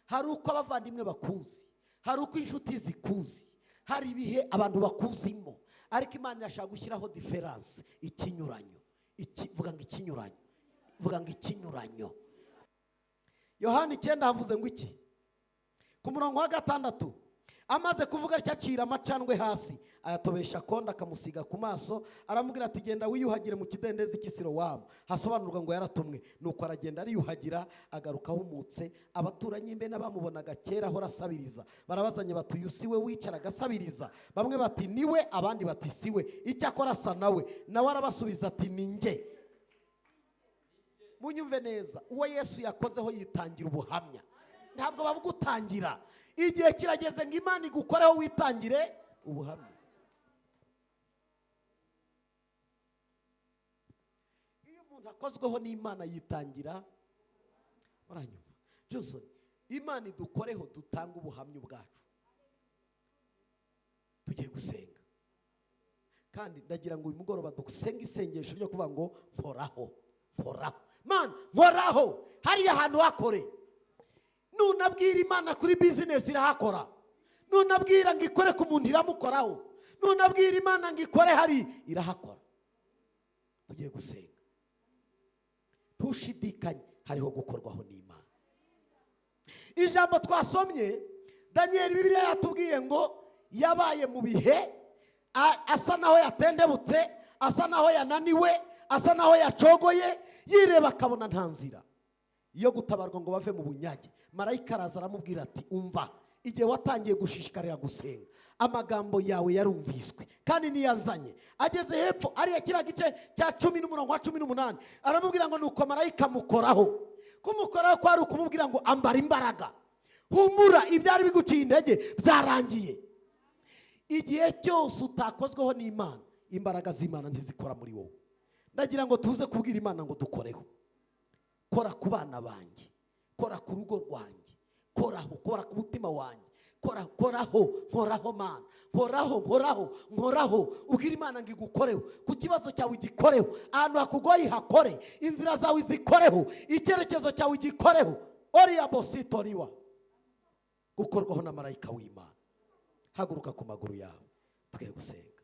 hari uko abavandimwe bakuzi, hari uko inshuti zikuzi, hari ibihe abantu bakuzimo, ariko Imana irashaka gushyiraho diferanse, ikinyuranyo. Vuga ngo ikinyuranyo, vuga ngo ikinyuranyo. Yohana 9 havuze ngo iki? Ku murongo wa 6, amaze kuvuga cyacira amacandwe hasi, ayatobesha konda akamusiga ku maso, aramubwira ati genda wiyuhagire mu kidendezi cy'Isilowamu. Hasobanurwa ngo yaratumwe. Nuko aragenda ariyuhagira, agaruka ahumutse. Abaturanyi mbe n'abamubonaga kera aho rasabiriza barabazanye bati uyu siwe wicara agasabiriza? Bamwe bati niwe, abandi bati siwe. Icyakora asa nawe. Nawe arabasubiza ati ni njye. Munyumve neza, uwo Yesu yakozeho yitangira ubuhamya, ntabwo babugutangira. Igihe kirageze ngo Imana igukoreho witangire ubuhamya. Iyo umuntu akozweho n'Imana yitangira, uranyumva Johnson, Imana idukoreho dutanga ubuhamya bwacu. Tugiye gusenga, kandi ndagira ngo uyu mugoroba dusenge isengesho ryo kuvuga ngo mporaho, mporaho Mana, mporaho. Hariya ahantu hakore, nunabwira Imana kuri business irahakora, nunabwira ngo ikore ku muntu iramukoraho, nunabwira Imana ngo ikore hari irahakora. Tugiye gusenga, ntushidikanye, hariho gukorwaho n'Imana. Ijambo twasomye Daniel, Bibiliya yatubwiye ngo yabaye mu bihe asa naho yatendebutse, asa naho yananiwe, asa naho yacogoye, yireba akabona nta nzira yo gutabarwa ngo bave mu bunyage. Marayika araza aramubwira ati umva, igihe watangiye gushishikarira gusenga, amagambo yawe yarumviswe kandi niyanzanye. Ageze hepfo ariya kiriya gice cya 10 n'umurongo wa 18, aramubwira ngo nuko marayika mukoraho. Kumukoraho kwari ukumubwira ngo ambara imbaraga, humura, ibyari biguciye intege byarangiye. Igihe cyose utakozweho n'Imana, imbaraga z'Imana ntizikora muri wowe. Ndagira ngo tuze kubwira Imana ngo dukoreho. Kora ku bana banjye, kora ku rugo rwanjye, koraho, kora ku mutima wanjye, koraho, nkoraho Mana, nkoraho. Ubwira Imana ngo igukoreho, ku kibazo cyawe igikoreho, ahantu hakugoye hakore, inzira zawe zikoreho, icyerekezo cyawe igikoreho. Oriya bositoriwa, gukorwaho na marayika w'Imana. Haguruka ku maguru yawe, tugiye gusenga.